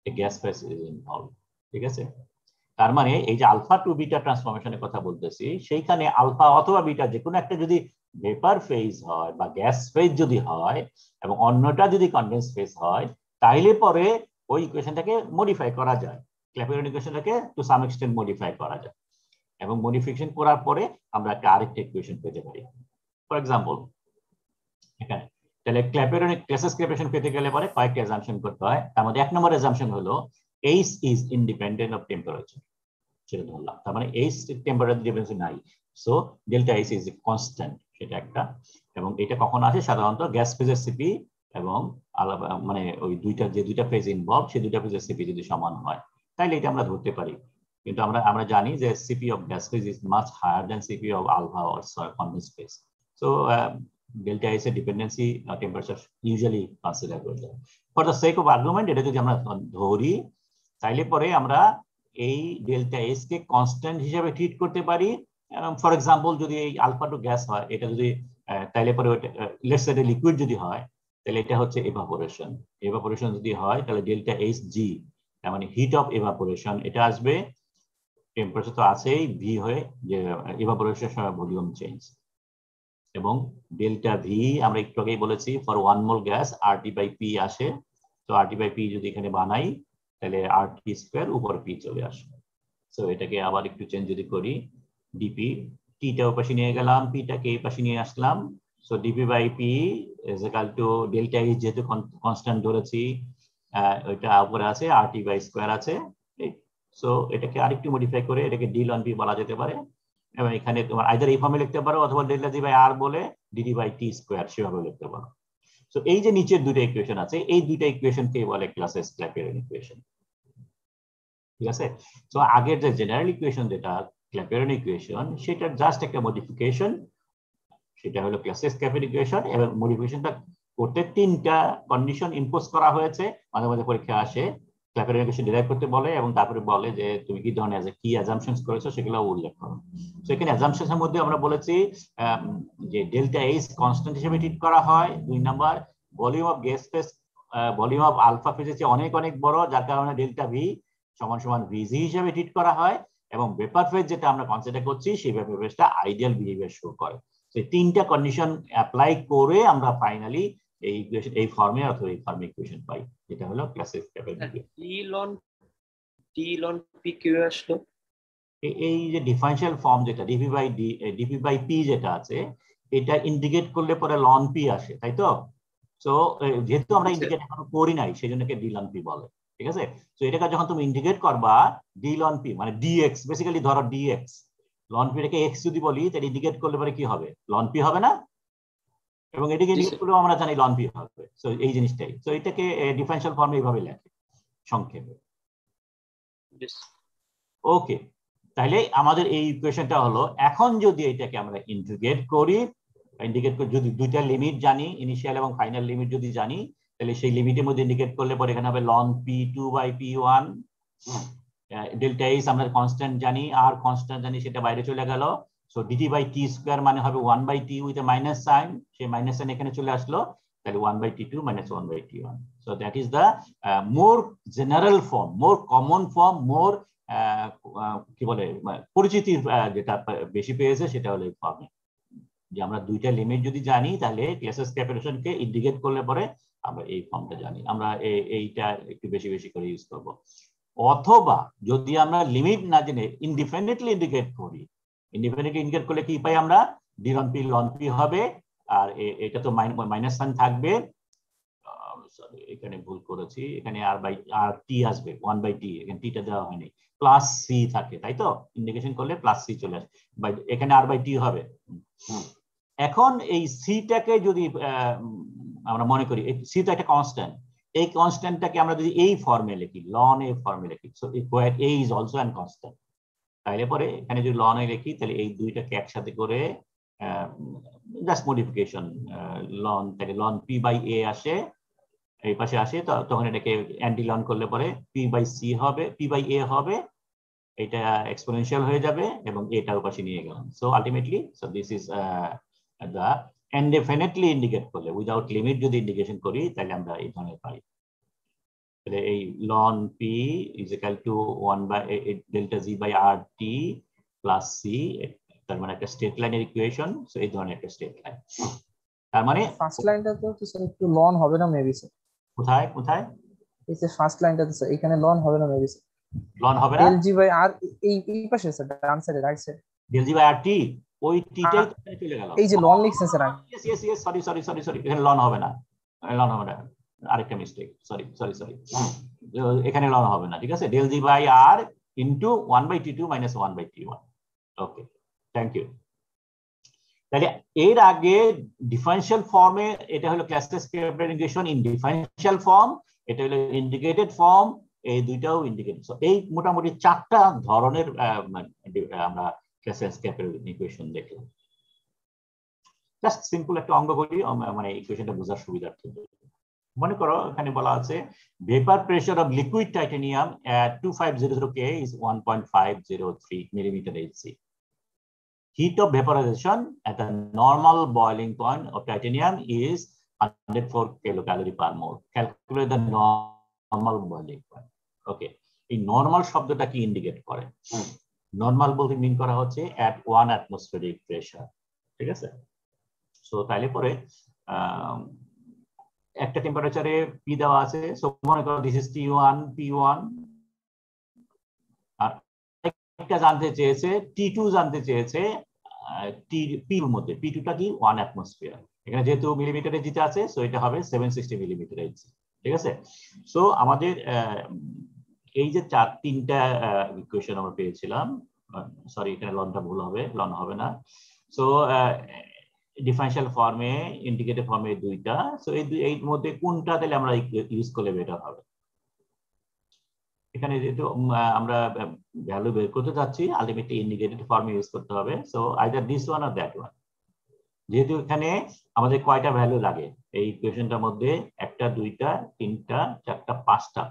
a gas phase is involved, ঠিক আছে? তার মানে এই যে আলফা টু বিটা ট্রান্সফরমেশনের কথা বলতেছি, সেইখানে আলফা অথবা বিটা যে কোনো একটা যদি ভেপার ফেজ হয় বা গ্যাস ফেজ যদি হয় এবং অন্যটা যদি কনডেন্স ফেজ হয়, তাইলে পরে ওই ইকুয়েশনটাকে মডিফাই করা যায়, ক্ল্যাপেরন ইকুয়েশনটাকে টু সাম এক্সটেন্ট মডিফাই করা যায়। এবং মডিফিকেশন করার পরে আমরা একটা আরেকটা ইকুয়েশন পেতে পারি। ফর এক্সাম্পল এখানে তাহলে ক্লাসিয়াস ক্ল্যাপেরন পেতে গেলে পরে কয়েকটা অ্যাজাম্পশন করতে হয়। তার মধ্যে এক নম্বর অ্যাজাম্পশন হলো H is independent of temperature, সেটা ধরলাম। তার মানে H টেম্পারেচার ডিফারেন্স নাই, so delta H is constant, সেটা একটা। এবং এটা কখন আসে? সাধারণত গ্যাস ফেজের সিপি এবং মানে ওই যে দুইটা ফেজ ইনভলভ, সেই দুইটা ফেজের সিপি যদি সমান হয় তাহলে এটা আমরা ধরতে পারি। কিন্তু আমরা জানি যে CP of gas phase is much higher than CP of alpha or condense phase. So delta S এর ডিপেন্ডেন্সি টেম্পারেচার ইউজুয়ালি কনসিডার করা যায়। For the sake of argument এটা যদি আমরা ধরি তাইলে পরে আমরা এই ডেল্টা এস কে কনস্ট্যান্ট হিসেবে ট্রিট করতে পারি। ফর এক্সাম্পল যদি এই আলফা টু গ্যাস হয়, এটা যদি তাইলে পরে লেটস সে লিকুইড যদি হয় তাহলে এটা হচ্ছে এভাপোরেশন। এভাপোরেশন যদি হয় তাহলে ডেল্টা এইচ জি, তার মানে হিট অফ এভাপোরেশন, এটা আসবে টেম্পারেচার তো আছেই ভি হয়ে, যে এভাপোরেশনের সময় ভলিউম চেঞ্জ। এবং ডেল্টা ভি আমরা একটু আগেই বলেছি for 1 mole gas RT by P আসে। তো আরটি বাই পি যদি এখানে বানাই তাহলে আরটি স্কয়ার উপর পি চলে আসবে। সো এটাকে আবার একটু চেঞ্জ যদি করি, ডিপি টিটা পাশে নিয়ে গেলাম, পিটাকে এই পাশে নিয়ে আসলাম। So dP by P is equal to delta H যেহেতু কনস্ট্যান্ট ধরেছি, ওইটা উপরে আছে আরটি বাই স্কয়ার আছে। সো এটাকে আরেকটু মডিফাই করে এটাকে ডি লন পি বলা যেতে পারে। এবং এখানে তোমার আইদার এই ফর্মে লিখতে পারো অথবা ডেল্টা জি বাই আর বলে ডিডি বাই টি স্কয়ার সেভাবে লিখতে পারো। সো এই যে নিচের দুটো ইকুয়েশন আছে, এই দুটো ইকুয়েশনকে বলে ক্লাসিয়াস-ক্ল্যাপেরন ইকুয়েশন, ঠিক আছে? সো আগের যে জেনারেল ইকুয়েশন যেটা ক্ল্যাপেরন ইকুয়েশন, সেটা জাস্ট একটা মডিফিকেশন, সেটা হলো ক্লাসিয়াস-ক্ল্যাপেরন ইকুয়েশন। এবং মডিফিকেশনটা করতে তিনটা কন্ডিশন ইম্পোজ করা হয়েছে, মাঝে মাঝে পরীক্ষা আসে, ক্ল্যাপেরন ইকুয়েশন ডিরাইভ করতে বলে এবং তারপরে বলে যে তুমি কি ধরনের কি অ্যাজাম্পশনস করেছো সেগুলো উল্লেখ করো। সো এখানে অ্যাজাম্পশনসের মধ্যে আমরা বলেছি যে ডেল্টা এইচ কনস্ট্যান্ট হিসেবে ট্রিট করা হয়। 2 number, volume of gas phase volume of alpha ফেজের চেয়ে অনেক অনেক বড়, যার কারণে ডেল্টা ভি সমান সমান ভিজি হিসেবে ট্রিট করা হয়। এবং ভেপার ফেজ যেটা আমরা কনসিডার করছি সেই ভেপার ফেজটা আইডিয়াল বিহেভিয়ার শো করে। সেই তিনটা কন্ডিশন অ্যাপ্লাই করে আমরা ফাইনালি এই ইকুয়েশন, এই ফর্মে অথবা এই ফর্মে ইকুয়েশন পাই, যেটা হলো ক্লাসিয়াস-ক্ল্যাপেরন ইকুয়েশন। টি লন পি কিভাবে আসলো? এই যে ডিফারেনশিয়াল ফর্ম যেটা ডিপি বাই পি যেটা আছে, এটা ইন্ডিকেট করলে পরে লন পি আসে, তাই তো? সো যেহেতু আমরা ইন্ডিকেট এখনো করি নাই, সেই জন্য ডি লন পি বলে, ঠিক আছে? তো এটাকে যখন তুমি ইন্ডিকেট করবা ডি লন পি মানে ডিএক্স, বেসিক্যালি ধরো ডিএক্স, লন পি টাকে এক্স যদি বলি তাহলে ইন্ডিকেট করলে পরে কি হবে? লন পি হবে না? এবং এটাকে ইন্ডিকেট করলেও আমরা জানি লন পি হবে। সো এই জিনিসটাই, সো এটাকে ডিফারেনশিয়াল ফর্মে এইভাবে লেখে সংক্ষেপে। ওকে, তাহলে আমাদের এই ইকুয়েশনটা হলো, এখন যদি এটাকে আমরা ইন্টিগ্রেট করি, যদি দুইটা লিমিট জানি, ইনিশিয়াল এবং ফাইনাল লিমিট যদি জানি, তাহলে সেই লিমিটের মধ্যে ইন্ডিকেট করলে পরে এখানে হবে ln p2/p1 ডেল্টা এইচ আমরা কনস্ট্যান্ট জানি, আর কনস্ট্যান্ট জানি, সেটা বাইরে চলে গেল। সো dt/t² মানে হবে 1/t with a minus sine, সেই মাইনাস সাইন এখানে চলে আসলো, তাহলে 1/t2 minus 1/t1. So that is the more general form, more common form, more কি বলে পরিচিতি যেটা বেশি পেয়েছে সেটা হলো এই ফর্মে, যে আমরা দুইটা লিমিট যদি জানি তাহলে ক্লাসেস ক্যাপিটেশনকে ইন্ডিকেট করলে পরে আমরা এই ফর্মটা জানি, আমরা এইটা একটু বেশি বেশি করে ইউজ করব। অথবা যদি আমরা লিমিট না জেনে ইনডিফিনিটলি ইন্ডিকেট করি, ইনডিফিনিটলি ইন্ডিকেট করলে কি পাই আমরা? D ln P ln P হবে, আর এটা তো মাইনাস সাইন থাকবে, সরি এখানে ভুল করেছি, এখানে আর টি আসবে 1/t, এখানে টিটা দেওয়া হয়নি, প্লাস সি থাকে, তাই তো? ইন্ডিকেশন করলে প্লাস সি চলে আসে, এখানে r/t হবে। এখন এই সিটাকে যদি আমরা মনে করি সি তো একটা কনস্ট্যান্ট, এই কনস্ট্যান্টটাকে আমরা যদি এই ফর্মে লিখি, ln a ফর্মে লিখি, so where a is also an constant, তাইলে পরে এখানে যদি ln a লিখি তাহলে এই দুইটাকে একসাথে করে জাস্ট মডিফিকেশন, ln তাহলে ln p/a আসে, এই পাশে আসে, তখন এটাকে অ্যান্টি লন করলে পরে p/c হবে, p/a হবে, এটা এক্সপোনেনশিয়াল হয়ে যাবে এবং এটা ওই পাশে নিয়ে গেলাম। So ultimately so this is the ইনডেফিনিটলি indicate করলে, উইদাউট লিমিট যদি ইন্ডিকেশন করি তাহলে আমরা এই ধরনের পাই। তাহলে এই ln p is equal to 1/delta z/rt plus c, তার মানে একটা স্ট্রেট লাইনের ইকুয়েশন। সো এই ধরনের একটা স্ট্রেট লাইন, তার মানে ফার্স্ট লাইনটাতে তো স্যার একটু লন হবে না মেবি স্যার? কোথায় কোথায়? এই যে ফার্স্ট লাইনটাতে স্যার এখানে লন হবে না মেবি স্যার? লন হবে না, ∆g/r এই পাশে স্যার, ডান সাইডে রাইট সাইড ∆g/rt, ওই টিটাই চলে গেল। এই যে লন লিখছেন স্যার, ইয়েস সরি এখানে লন হবে না, লন হবে না, আরেকটা মিস্টেক, সরি এখানে লন হবে না, ঠিক আছে? ∆g/r into 1/t2 minus 1/t1। Okay, thank you. তাহলে এর আগে ডিফারেনশিয়াল ফর্মে এটা হলো classes capital in differential form, এটা হলো ইন্ডিকেটেড ফর্ম, এই দুইটাও ইন্ডিকেটেড। এই মোটামুটি চারটা ধরনের আমরা ক্লাসেস ক্যাপিটাল ইকুয়েশন দেখলাম। জাস্ট সিম্পল একটা অঙ্ক করি, মানে ইকুয়েশনটা বোঝার সুবিধার্থে। মনে করো এখানে বলা আছে vapour pressure of liquid titanium at 2500 K is 1.503 millimeter Hg. Heat of vaporization at the normal boiling point of titanium is 104 kilocalorie per mole. Calculate the normal boiling point. Okay, এই নরমাল শব্দটা কি indicate করে? Normal বলতে মিন করা হচ্ছে at 1 atmospheric pressure, ঠিক আছে? So তাইলে পরে একটা টেম্পারেচারে পি দেওয়া আছে, সো মনে করো দিস ইজ T1 P1, আর একটা জানতে চেয়েছে T2 জানতে চেয়েছে পি এর মধ্যে, P2টা কি 1 অ্যাটমসফিয়ার, এখানে যেহেতু মিলিমিটারে দিতে আছে সো এটা হবে 760 মিলিমিটার Hg, ঠিক আছে? সো আমাদের এই যে তিনটা ইকুয়েশন আমরা পেয়েছিলাম, সরি এখানে লনটা ভুল হবে, লন হবে না। সো ডিফারেনশিয়াল ফর্মে, ইন্ডিকেটেড ফর্মে দুইটা, সো এই মধ্যে কোনটা তাহলে আমরা ইউজ করলে বেটার হবে? এখানে যেহেতু আমরা ভ্যালু বের করতে যাচ্ছি, আলটিমেটলি ইন্ডিকেটেড ফর্মে ইউজ করতে হবে। So either this one or that one. যেহেতু এখানে আমাদের কয়টা ভ্যালু লাগে এই ইকুয়েশনটার মধ্যে? একটা, দুইটা, তিনটা, চারটা,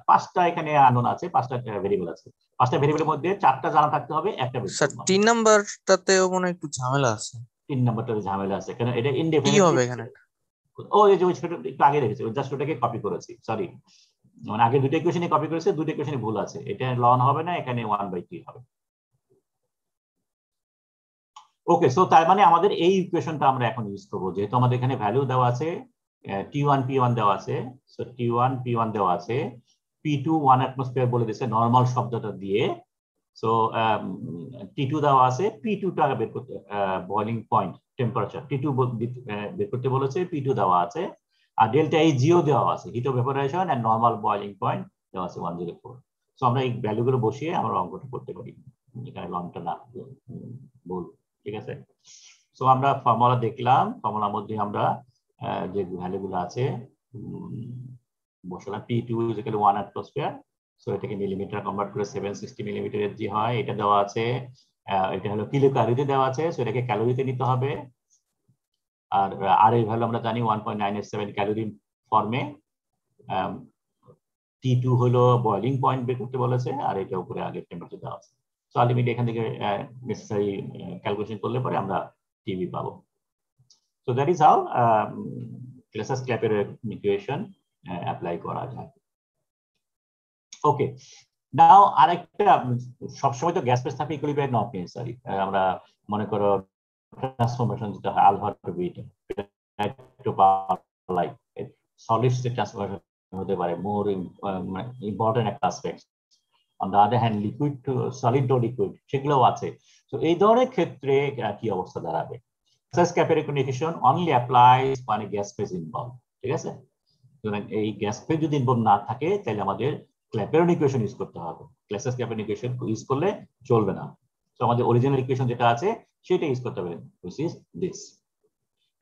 পাঁচটা এখানে আননোন আছে, পাঁচটা ভেরিয়েবল আছে। পাঁচটা ভেরিয়েবলের মধ্যে চারটা জানা থাকতে হবে, একটা বের করতে হবে। 3 নাম্বারটাতেও মনে একটু ঝামেলা আছে। 3 নাম্বারটাতে ঝামেলা আছে কারণ এটা কি ইনডেফিনিট হবে এখানে? ও এই যে একটু আগে রেখেছি, জাস্ট ওটাকে কপি করেছি, সরি, মানে আগে দুটো ইকুয়েশনে কপি করেছে, দুটো ইকুয়েশনে ভুল আছে, এটা লন হবে না, এখানে 1/t হবে। ওকে, সো তার মানে আমাদের এই ইকুয়েশনটা আমরা এখন ইউজ করব, যেহেতু আমাদের এখানে ভ্যালু দেওয়া আছে, T1 P1 দেওয়া আছে, সো T1 P1 দেওয়া আছে, P2 1 অ্যাটমসফিয়ার বলে দিয়েছে নরমাল শব্দটা দিয়ে, সো T2 দেওয়া আছে, P2টা বের করতে বয়লিং পয়েন্ট টেম্পারেচার T2 বের করতে বলেছে, P2 দেওয়া আছে, আর ডেল্টা Hgও দেওয়া আছে, heat of vaporization and normal boiling point দেওয়া আছে 104। সো আমরা এই ভ্যালুগুলো বসিয়ে আমরা অঙ্কটা করতে পারি, এখানে লংটা না বল, ঠিক আছে। সো আমরা ফর্মুলা দেখলাম, ফর্মুলার মধ্যে আমরা যে ভ্যালুগুলো আছে বসালাম। P2 = 1 atmosphere, সো এটাকে মিলিমিটার কনভার্ট করে 760 মিলিমিটার এর জি হয়, এটা দেওয়া আছে। এটা হলো কিলো ক্যালোরিতে দেওয়া আছে, সো এটাকে ক্যালোরিতে নিতে হবে। আর এর ভ্যালু আমরা জানি 1.987 ক্যালোরি ফর্মে। T2 হলো বয়লিং পয়েন্ট বের করতে বলেছে, আর এটা উপরে আগে টেম্পারেচার দেওয়া আছে। সো আলটিমেটলি এখান থেকে নেসেসারি ক্যালকুলেশন করলে পরে আমরা টিভি পাবো। সো দ্যাট ইজ হাউ ক্লাপের ইকুয়েশন অ্যাপ্লাই করা যায়। ওকে, নাও আরেকটা, সবসময় তো গ্যাস ফেজ থাকে ইকুইলিব্রিয়াম নট নেসেসারি। আমরা মনে করো ট্রান্সফরমেশন যেটা হয় alpha beta, like solid state transformation হতে পারে, মোর ইম্পর্টেন্ট একটা aspect. On the other hand liquid to solid to liquid সেগুলোও আছে। তো এই ধরনের ক্ষেত্রে কি অবস্থা দাঁড়াবে? ক্যাপের ইকুয়েশন অনলি অ্যাপ্লাইজ মানে গ্যাস ফেজ ইনভলভ, ঠিক আছে। সুতরাং এই গ্যাস ফেজ যদি ইনভলভ না থাকে তাহলে আমাদের ক্ল্যাপেরন ইকুয়েশন ইউজ করতে হবে। ক্লাসেস ক্যাপের ইকুয়েশন ইউজ করলে চলবে না। তো আমাদের অরিজিনাল ইকুয়েশন যেটা আছে সেটা ইউজ করতে হবে, which is this।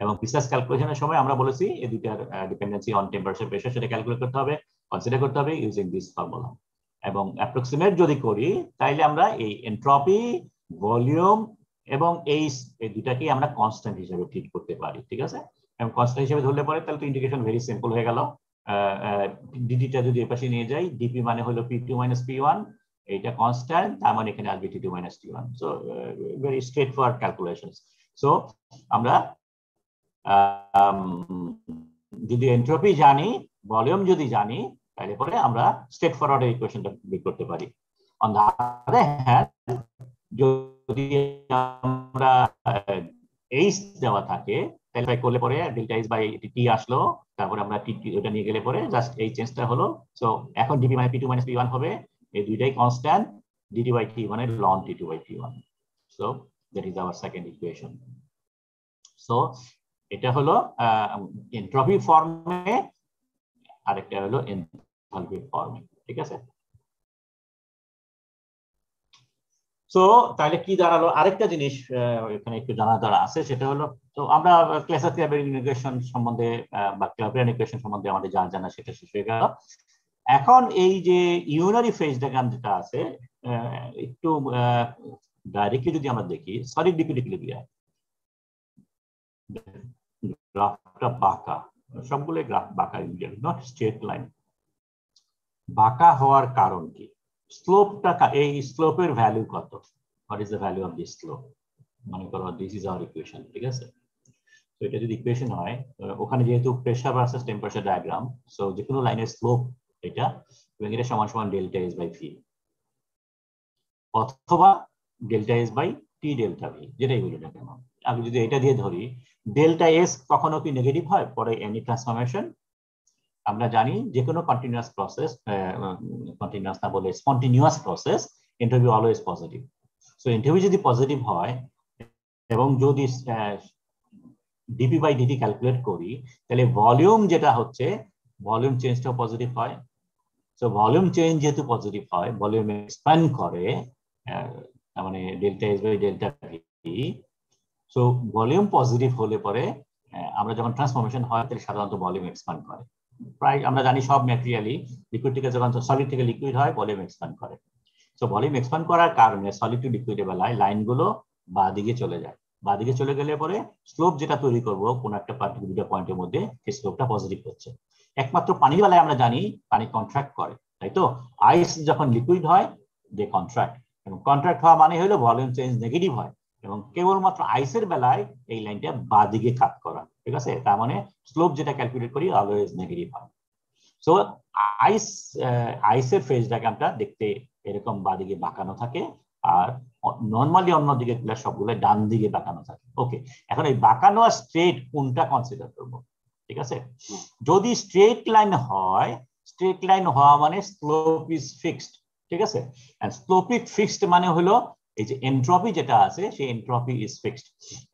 এবং প্রিসাইজ ক্যালকুলেশনের সময় আমরা বলেছি এই দুইটার ডিপেন্ডেন্সি অন টেম্পারেচার প্রেসার সেটা ক্যালকুলেট করতে হবে, কনসিডার করতে হবে ইউজিং দিস ফর্মুলা। এবং অ্যাপ্রক্সিমেট যদি করি তাইলে আমরা এই এনট্রপি, ভলিউম এবং এই দুটাকে আমরা কনস্ট্যান্ট হিসেবে ট্রিট করতে পারি, ঠিক আছে। এবং কনস্ট্যান্ট হিসেবে ধরলে পরে তাহলে তো ইন্টিগ্রেশন ভেরি সিম্পল হয়ে গেল। ডিডিটা যদি এর পাশে নিয়ে যাই, ডিপি মানে হলো P2 - P1, এইটা কনস্ট্যান্ট, তার মানে এখানে আসবে T2 - T1। So very straight forward calculations. So আমরা যদি এনট্রপি জানি, ভলিউম যদি জানি, তাহলে পরে আমরা স্ট্রেট ফরওয়ার্ড ইকুয়েশনটা বের করতে পারি। অন দ্য আদার হ্যান্ড যদি আমরা এইচ দেওয়া থাকে তাহলে করলে পরে ডেল্টা এইচ বাই টি আসলো, তারপরে আমরা টি ওটা নিয়ে গেলে পরে জাস্ট এই চেঞ্জটা হলো। সো এখন ডিপি মানে P2 - P1 হবে, এই দুইটাই কনস্ট্যান্ট, dt by t মানে ln T2 by T1। So that is our second equation. So এটা হলো এনট্রপি ফর্মে, আরেকটা হলো এনথালপি ফর্মে, ঠিক আছে। সো তাহলে কি দাঁড়ালো, আরেকটা জিনিস এখানে একটু জানা দরকার আছে, সেটা হলো, তো আমরা ক্লাসেস ক্যাপের ইকুয়েশন সম্বন্ধে বা ক্লাপের ইকুয়েশন সম্বন্ধে আমাদের যা জানা সেটা শেষ হয়ে গেল। এখন এই যে ইউনারি ফেজ ডায়াগ্রাম যেটা আছে, একটু ডাইরেক্টলি যদি আমরা দেখি, সলিড লিকুইড ইকুইলিব্রিয়াম গ্রাফটা বাঁকা, সবগুলো গ্রাফ বাঁকা, নট স্ট্রেট লাইন। বাঁকা হওয়ার কারণ কি? স্লোপটা, এই স্লোপের ভ্যালু কত? What is the value of this slope? মনে করো দিস ইজ আওয়ার ইকুয়েশন, ঠিক আছে। তো এটা যদি ইকুয়েশন হয়, ওখানে যেহেতু pressure versus temperature diagram, so যে কোনো লাইনের স্লোপ এটা, এবং এটা সমান সমান ডেল্টা এস বাই ভি, অথবা delta S by T delta V, যেটাই বলি না কেন। আমি যদি এটা দিয়ে ধরি, ডেল্টা এস কখনো কি নেগেটিভ হয় পরে এনি ট্রান্সফরমেশন? আমরা জানি যে কোনো কন্টিনিউয়াস প্রসেস, কন্টিনিউয়াস না বলে spontaneous process, entropy always positive. So entropy যদি পজিটিভ হয় এবং যদি ডিপি বাই ডিটি ক্যালকুলেট করি, তাহলে ভলিউম যেটা হচ্ছে, ভলিউম চেঞ্জটাও পজিটিভ হয়। সো ভলিউম চেঞ্জ যেহেতু পজিটিভ হয়, ভলিউম এক্সপ্যান্ড করে, মানে delta S by delta V. So volume positive হলে পরে আমরা যখন ট্রান্সফরমেশন হয় তাহলে সাধারণত ভলিউম এক্সপ্যান্ড করে। প্রায় আমরা জানি সব ম্যাটেরিয়ালই লিকুইড থেকে যখন সলিড থেকে লিকুইড হয় ভলিউম এক্সপ্যান্ড করে। সো ভলিউম এক্সপ্যান্ড করার কারণে সলিড টু লিকুইডের বেলায় লাইনগুলো বাঁ দিকে চলে যায়। বাঁ দিকে চলে গেলে পরে স্লোপ যেটা তৈরি করব কোন একটা পার্টিকুলার পয়েন্টের মধ্যে, সেই স্লোপটা পজিটিভ হচ্ছে। একমাত্র পানির বেলায় আমরা জানি পানি কন্ট্রাক্ট করে, তাই তো। আইস যখন লিকুইড হয় দে কন্ট্রাক্ট, এবং কন্ট্রাক্ট হওয়া মানে হলো ভলিউম চেঞ্জ নেগেটিভ হয়, এবং কেবলমাত্র আইসের বেলায় এই লাইনটা বাঁ দিকে কাট করা, ঠিক আছে। তার মানে স্লোপ যেটা ক্যালকুলেট করি অলওয়েজ নেগেটিভ হয়। সো আইসের ফেজ ডায়াগ্রামটা দেখতে এরকম বাঁ দিকে বাঁকানো থাকে, আর নর্মালি অন্যদিকে সবগুলো ডান দিকে বাঁকানো থাকে। ওকে, এখন এই বাঁকানো আর স্ট্রেট কোনটা কনসিডার করব? ঠিক আছে, যদি স্ট্রেট লাইন হয়, স্ট্রেট লাইন হওয়া মানে স্লোপ ইজ ফিক্সড, ঠিক আছে। এন্ড স্লোপ ইজ ফিক্সড মানে হলো এই যে এন্ট্রপি যেটা আছে সেই entropy is fixed.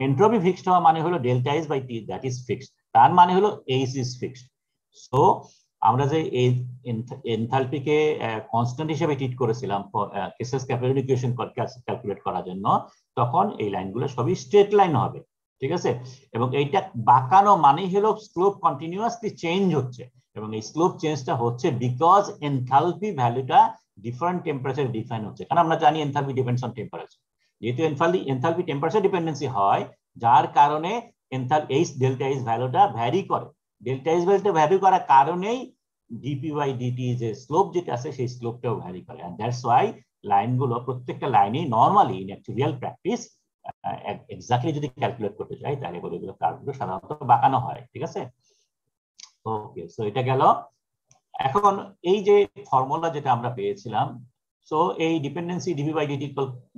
Entropy fixed হওয়া মানে হলো delta H by T that is fixed, তার মানে হলো এইচ ইজ ফিক্সড। সো আমরা যে এই এনথালপিকে কনস্ট্যান্ট হিসেবে ট্রিট করেছিলাম কেসেস ক্যাপিলারি ইকুয়েশন ক্যালকুলেট করার জন্য, তখন এই লাইনগুলো সবই স্ট্রেট লাইন হবে, ঠিক আছে। এবং এইটা বাঁকানো মানেই হলো স্লোপ কন্টিনিউয়াসলি চেঞ্জ হচ্ছে, এবং এই স্লোপ চেঞ্জটা হচ্ছে বিকজ এনথালপি ভ্যালুটা ডিফারেন্ট টেম্পারেচার ডিফাইন হচ্ছে। কারণ আমরা জানি এনথালপি ডিপেন্ডস অন টেম্পারেচার, যেহেতু এনথালপি টেম্পারেচার ডিপেন্ডেন্সি হয়, যার কারণে এইচ ডেল্টা এইচ ভ্যালুটা ভ্যারি করে। ডেল্টা এইচ ভ্যালুটা ভ্যারি করার কারণেই ডিপি বাই ডিটি যে স্লোপ যেটা আছে সেই স্লোপটাও ভ্যারি করে। এন্ড দ্যাটস ওয়াই লাইনগুলো প্রত্যেকটা লাইনেই normally in real practice exactly যদি ক্যালকুলেট করতে চাই তাহলে এগুলো কার্ভগুলো সাধারণত বাঁকানো হয়, ঠিক আছে। ওকে, সো এটা গেল। এখন এই যে ফর্মুলা যেটা আমরা পেয়েছিলাম, সো এই ডিপেন্ডেন্সি ডিপি বাই ডিটি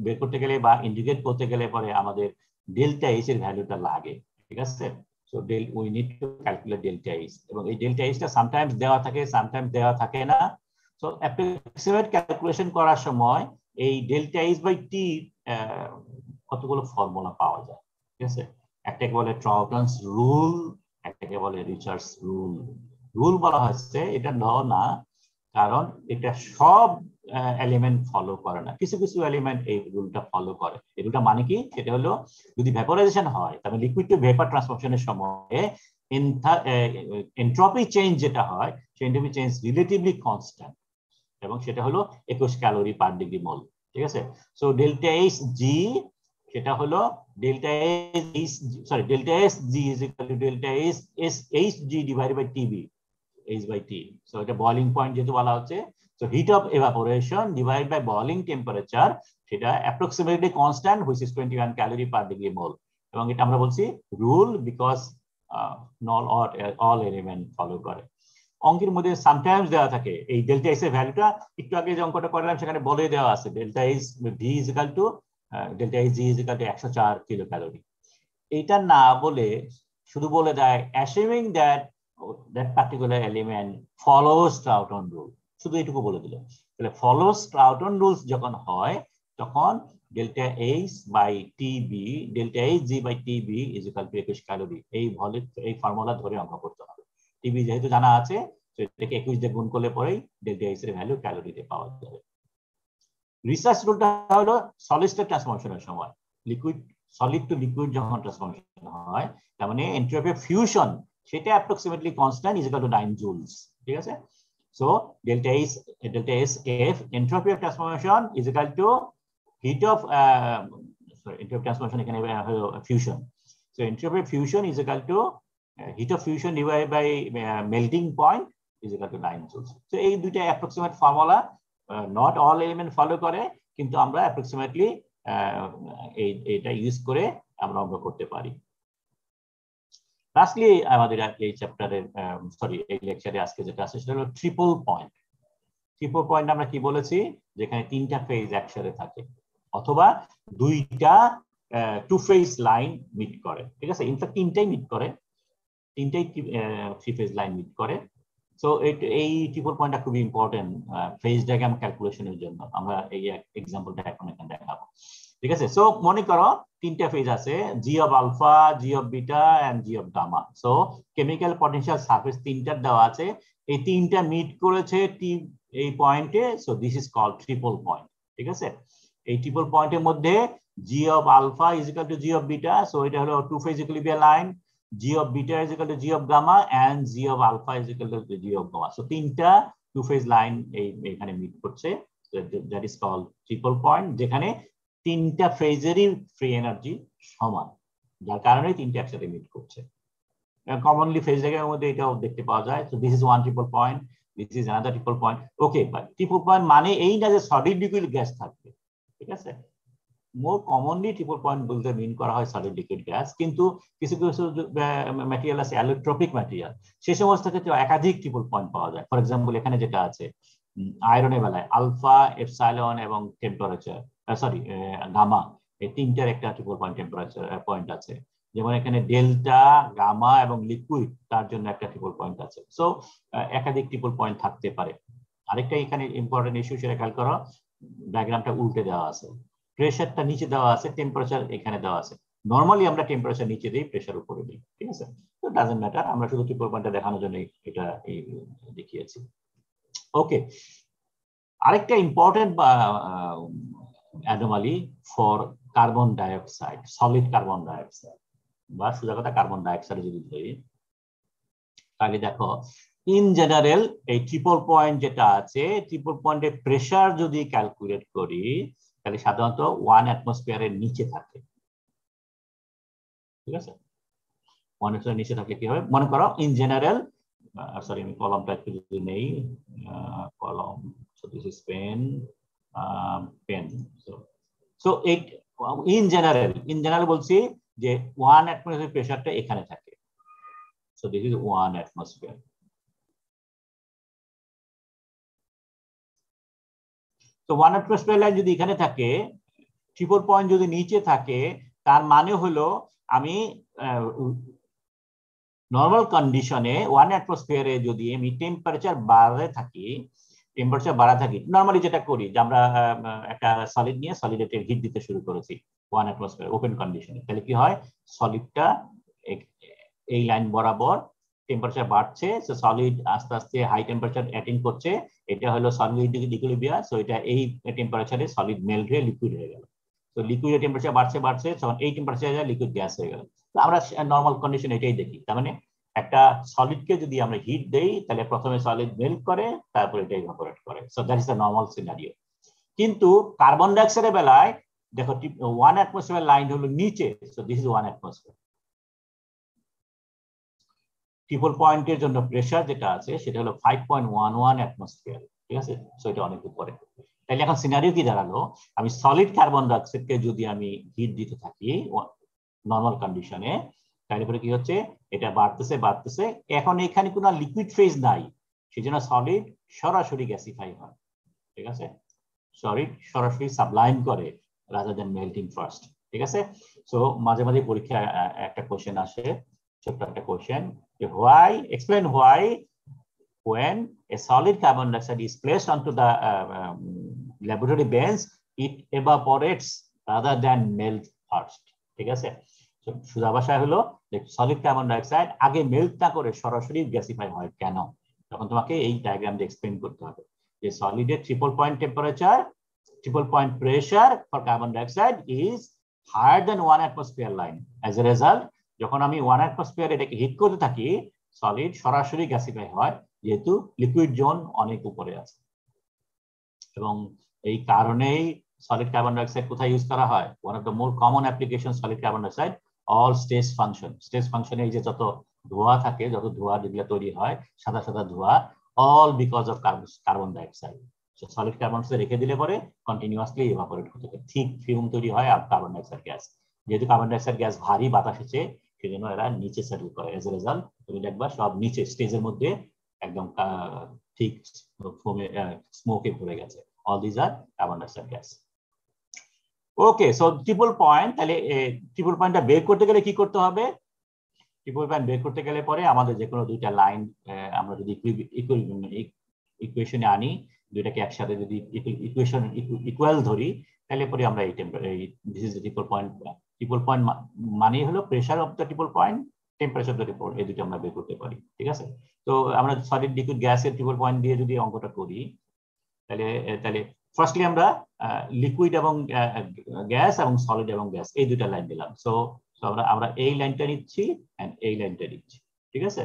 বের করতে গেলে বা ইন্টিগ্রেট করতে গেলে পরে আমাদের ডেল্টা এইচ এর ভ্যালুটা লাগে, ঠিক আছে। So we need to calculate delta H, এবং এই ডেল্টা এইচটা সামটাইমস দেওয়া থাকে, সামটাইমস দেওয়া থাকে না। সো অ্যাপ্রক্সিমেট ক্যালকুলেশন করার সময় এই ডেল্টা এইচ বাই টি কতগুলো ফর্মুলা পাওয়া যায়, ঠিক আছে। একটাকে বলে ট্রাউটনস রুল, একটাকে বলে রিচার্ডস রুল। রুল বলা হচ্ছে এটা না, কারণ এটা সব এলিমেন্ট ফলো করে না, কিছু কিছু এলিমেন্ট এই রুলটা ফলো করে। এই রুলটা মানে কি, সেটা হলো যদি ভ্যাপোরাইজেশন হয় তাহলে লিকুইড টু ভেপার ট্রান্সফরমেশনের সময় এন্ট্রপি চেঞ্জ যেটা হয় সেই এন্ট্রপি চেঞ্জ রিলেটিভলি কনস্ট্যান্ট, এবং সেটা হলো 21 ক্যালোরি পার ডিগ্রি মোল, ঠিক আছে। সো ডেল্টা এইচ জি সেটা হলো delta S G is equal to delta H G divided by TB H by T. So এটা boiling point যেহেতু বলা হচ্ছে, so heat of evaporation divided by boiling temperature সেটা approximately constant which is 21 calorie per degree mole, এবং এটা আমরা বলছি rule because not all element follow করে। অঙ্কের মধ্যে সামটাইমস দেওয়া থাকে এই ডেল্টা এইচ এর ভ্যালুটা, একটু আগে যে অঙ্কটা করলাম সেখানে বলে দেওয়া আছে delta H V is equal to delta H G is equal two 104 kilo calorie. এইটা না বলে শুধু বলে দেয় assuming that that particular element follows Troughton rule, শুধু এটুকু বলে দিল। তাহলে follows Troughton rules যখন হয় তখন delta H by TB delta H G by TB is equal to 21 calorie. এই ফর্মুলা ধরে অঙ্ক করতে হবে। TB যেহেতু জানা আছে, তো এটাকে 21 দিয়ে গুণ করলে পরেই delta H এর ভ্যালু ক্যালোরিতে পাওয়া যাবে। রিসার্চ রুলটা হলো সলিড স্টেট ট্রান্সফরমেশনের সময়, লিকুইড সলিড টু লিকুইড যখন ট্রান্সফরমেশন হয়, তার মানে এন্ট্রপি অফ ফিউশন সেটা approximately constant is equal to 9 joules, ঠিক আছে। So delta S F entropy of transformation is equal to heat of entropy transformation এখানে fusion, so entropy of fusion is equal to heat of fusion divided by melting point is equal to 9 joules. So এই দুইটা approximate formula, not all element follow করে, কিন্তু আমরা approximately এইটা use করে আমরা অঙ্ক করতে পারি। লাস্টলি আমাদের এই চ্যাপ্টারের এই লেকচারে আজকে যেটা আছে সেটা হলো ট্রিপল পয়েন্ট। ট্রিপল পয়েন্ট আমরা কি বলেছি, যেখানে তিনটা ফেজ একসাথে থাকে অথবা দুইটা টু ফেজ লাইন মিট করে, ঠিক আছে। ইনফ্যাক্ট তিনটাই মিট করে, তিনটাই থ্রি ফেজ লাইন মিট করে। সো এই ট্রিপল পয়েন্টটা খুবই ইম্পর্টেন্ট ফেজ ডায়াগ্রাম ক্যালকুলেশনের জন্য। আমরা এই এক্সাম্পলটা এখন এখানে দেখাবো, ঠিক আছে। সো মনে করো তিনটা ফেজ আছে, G of alpha, G of beta and G of gamma. So chemical potential surface তিনটা দেওয়া আছে, এই তিনটা মিট করেছে এই পয়েন্টে। So this is called triple point, ঠিক আছে। এই ট্রিপল পয়েন্টের মধ্যে G of alpha is equal to G of beta, so এটা হলো two phase equilibrium line. G of beta is equal to G of gamma and G of alpha is equal to G of gamma. So তিনটা two phase line এখানে meet করছে, that is called triple point, যেখানে তিনটা ফেজেরই free energy সমান, যার কারণে তিনটা একসাথে মিট করছে। কমনলি ফেজ ডায়াগ্রামের মধ্যে এটাও দেখতে পাওয়া যায়। So this is one triple point, this is another triple point. Okay, but triple point মানে এই না যে সলিড লিকুইড গ্যাস থাকবে, ঠিক আছে। মোর কমনলি ট্রিপল পয়েন্ট বলতে মিন করা হয় সলিড লিকুইড গ্যাস, কিন্তু কিছু কিছু ম্যাটেরিয়াল আছে অ্যালোট্রপিক ম্যাটেরিয়াল, সেই সমস্ত ক্ষেত্রে একাধিক ট্রিপল পয়েন্ট পাওয়া যায়। ফর এক্সাম্পল এখানে যেটা আছে আয়রনের বেলায় আলফা, এপসাইলন এবং টেম্পারেচার গামা, এই তিনটার একটা ট্রিপল পয়েন্ট টেম্পারেচার পয়েন্ট আছে। যেমন এখানে ডেল্টা, গামা এবং লিকুইড, তার জন্য একটা ট্রিপল পয়েন্ট আছে। সো একাধিক ট্রিপল পয়েন্ট থাকতে পারে। আরেকটা এখানে ইম্পর্টেন্ট ইস্যু সেটা খেয়াল করো, ডায়াগ্রামটা উল্টে দেওয়া আছে। প্রেসারটা নিচে দেওয়া আছে, টেম্পারেচার এখানে দেওয়া আছে। নরমালি আমরা টেম্পারেচার নিচে দিই, প্রেসার উপরে দিই, ঠিক আছে? তো ডাজন্ট ম্যাটার, আমরা শুধু ট্রিপল পয়েন্টটা দেখানোর জন্য এটা দেখিয়েছি। ওকে, আরেকটা important anomaly for carbon dioxide, solid carbon dioxide বা সোজা কথা কার্বন ডাইঅক্সাইড যদি ধরি, তাহলে দেখো ইন জেনারেল এই ট্রিপল পয়েন্ট যেটা আছে, ট্রিপল পয়েন্টের প্রেসার যদি ক্যালকুলেট করি তাহলে সাধারণত 1 অ্যাটমসফিয়ারের নিচে থাকে, ঠিক আছে? 1 অ্যাটমসফিয়ারের নিচে থাকলে কি হবে, মনে করো ইন জেনারেল, সরি আমি কলমটা একটু যদি নেই, কলম, so this is pen, pen, so in general বলছি যে 1 অ্যাটমসফিয়ার প্রেসারটা এখানে থাকে, সো দিস ইজ 1 অ্যাটমসফিয়ার। তো 1 অ্যাটমসফিয়ার লাইন যদি এখানে থাকে, ট্রিপল পয়েন্ট যদি নিচে থাকে, তার মানে হলো আমি নর্মাল কন্ডিশনে 1 অ্যাটমসফিয়ারে যদি আমি টেম্পারেচার বাড়াতে থাকি, নর্মালি যেটা করি যে আমরা একটা সলিড নিয়ে সলিডে হিট দিতে শুরু করেছি 1 অ্যাটমসফিয়ার ওপেন কন্ডিশনে, তাহলে কি হয়, সলিডটা এই লাইন বরাবর টেম্পারেচার বাড়ছে, সো সলিড আস্তে আস্তে হাই টেম্পারেচার অ্যাটেইন করছে, এটা হলো সলিড ইকুইলিব্রিয়াম, সো এটা এই টেম্পারেচারে সলিড মেল্ট হয়ে লিকুইড হয়ে গেল। তো লিকুইডের টেম্পারেচার বাড়ছে, তখন এই টেম্পারেচারে লিকুইড গ্যাস হয়ে গেল। তো আমরা নর্মাল কন্ডিশন এটাই দেখি, তার মানে একটা সলিডকে যদি আমরা হিট দেই তাহলে প্রথমে সলিড মেল্ট করে, তারপর এটা ইভাপোরেট করে, so that is the normal scenario. কিন্তু কার্বন ডাইঅক্সাইডের বেলায় দেখো 1 অ্যাটমসফিয়ার লাইন হলো নিচে, so this is 1 atmosphere. Triple পয়েন্টের জন্য প্রেসার যেটা আছে সেটা হলো 5.11 অ্যাটমসফিয়ার, ঠিক আছে? সো এটা অনেক উপরে। তাহলে এখন সিনারিও কি দাঁড়ালো, আমি সলিড কার্বন ডাইঅক্সাইডকে যদি আমি হিট দিতে থাকি নর্মাল কন্ডিশনে, তাহলে পরে কি হচ্ছে, এটা বাড়তেছে, এখন এখানে কোনো লিকুইড ফেজ নাই, সেজন্য সলিড সরাসরি গ্যাসিফাই হয়, ঠিক আছে? সলিড সরাসরি সাবলাইম করে রাদার দ্যান মেল্টিং ফার্স্ট, ঠিক আছে? সো মাঝে মাঝে পরীক্ষায় একটা কোশ্চেন আসে, ছোট্ট একটা question, explain why when a solid carbon dioxide is placed onto the laboratory bench it evaporates rather than melt first, ঠিক আছে? সোজা ভাষায় হলো যে সলিড কার্বন ডাইঅক্সাইড আগে মেল্ট না করে সরাসরি গ্যাসিফাই হয় কেন, তখন তোমাকে এই ডায়াগ্রাম দিয়ে এক্সপ্লেইন করতে হবে যে সলিডের triple point pressure for carbon dioxide is higher than 1 atmosphere line. As a result যখন আমি 1 অ্যাটমসফিয়ার এটাকে হিট করতে থাকি, সলিড সরাসরি গ্যাসিফাই হয়, যেহেতু লিকুইড জোন অনেক উপরে আছে। এবং এই কারণেই সলিড কার্বন ডাইঅক্সাইড কোথায় ইউজ করা হয়, one of the more common application solid carbon dioxide all stage ফাংশনে এই যে যত ধোঁয়া থাকে, যত ধোঁয়া যেগুলো তৈরি হয় সাদা সাদা ধোঁয়া, all because of carbon dioxide. Solid carbon dioxide রেখে দিলে পরে কন্টিনিউয়াসলি ইভাপোরেট হতে থাকে, ঠিক ফিউম তৈরি হয় আর কার্বন ডাইঅক্সাইড গ্যাস, যেহেতু কার্বন ডাইঅক্সাইড গ্যাস ভারী বাতাসে, সেজন্য এরা নিচে সেটেল করে। এজ এ রেজাল্ট তুমি দেখবা সব নিচে স্টেজের মধ্যে একদম ঠিক স্মোকে ভরে গেছে। All this are carbon dioxide gas. Okay, so triple point, তাহলে ট্রিপল পয়েন্টটা বের করতে গেলে কি করতে হবে, ট্রিপল পয়েন্ট বের করতে গেলে পরে আমাদের যে কোনো দুইটা লাইন আমরা যদি ইকুয়েশনে আনি, দুইটাকে একসাথে যদি ইকুয়েশন ইকুয়াল ধরি, তাহলে পরে আমরা এই দিস ইজ ট্রিপল পয়েন্ট মানে হলো pressure of the triple point, temperature of the triple, এই দুটো আমরা বের করতে পারি, ঠিক আছে? তো আমরা সলিড লিকুইড গ্যাসের ট্রিপল পয়েন্ট দিয়ে যদি অঙ্কটা করি, তাহলে ফার্স্টলি আমরা লিকুইড এবং গ্যাস এবং সলিড এবং গ্যাস এই দুটা লাইন দিলাম। সো আমরা এই লাইনটা নিচ্ছি এন্ড এই লাইনটা নিচ্ছি, ঠিক আছে?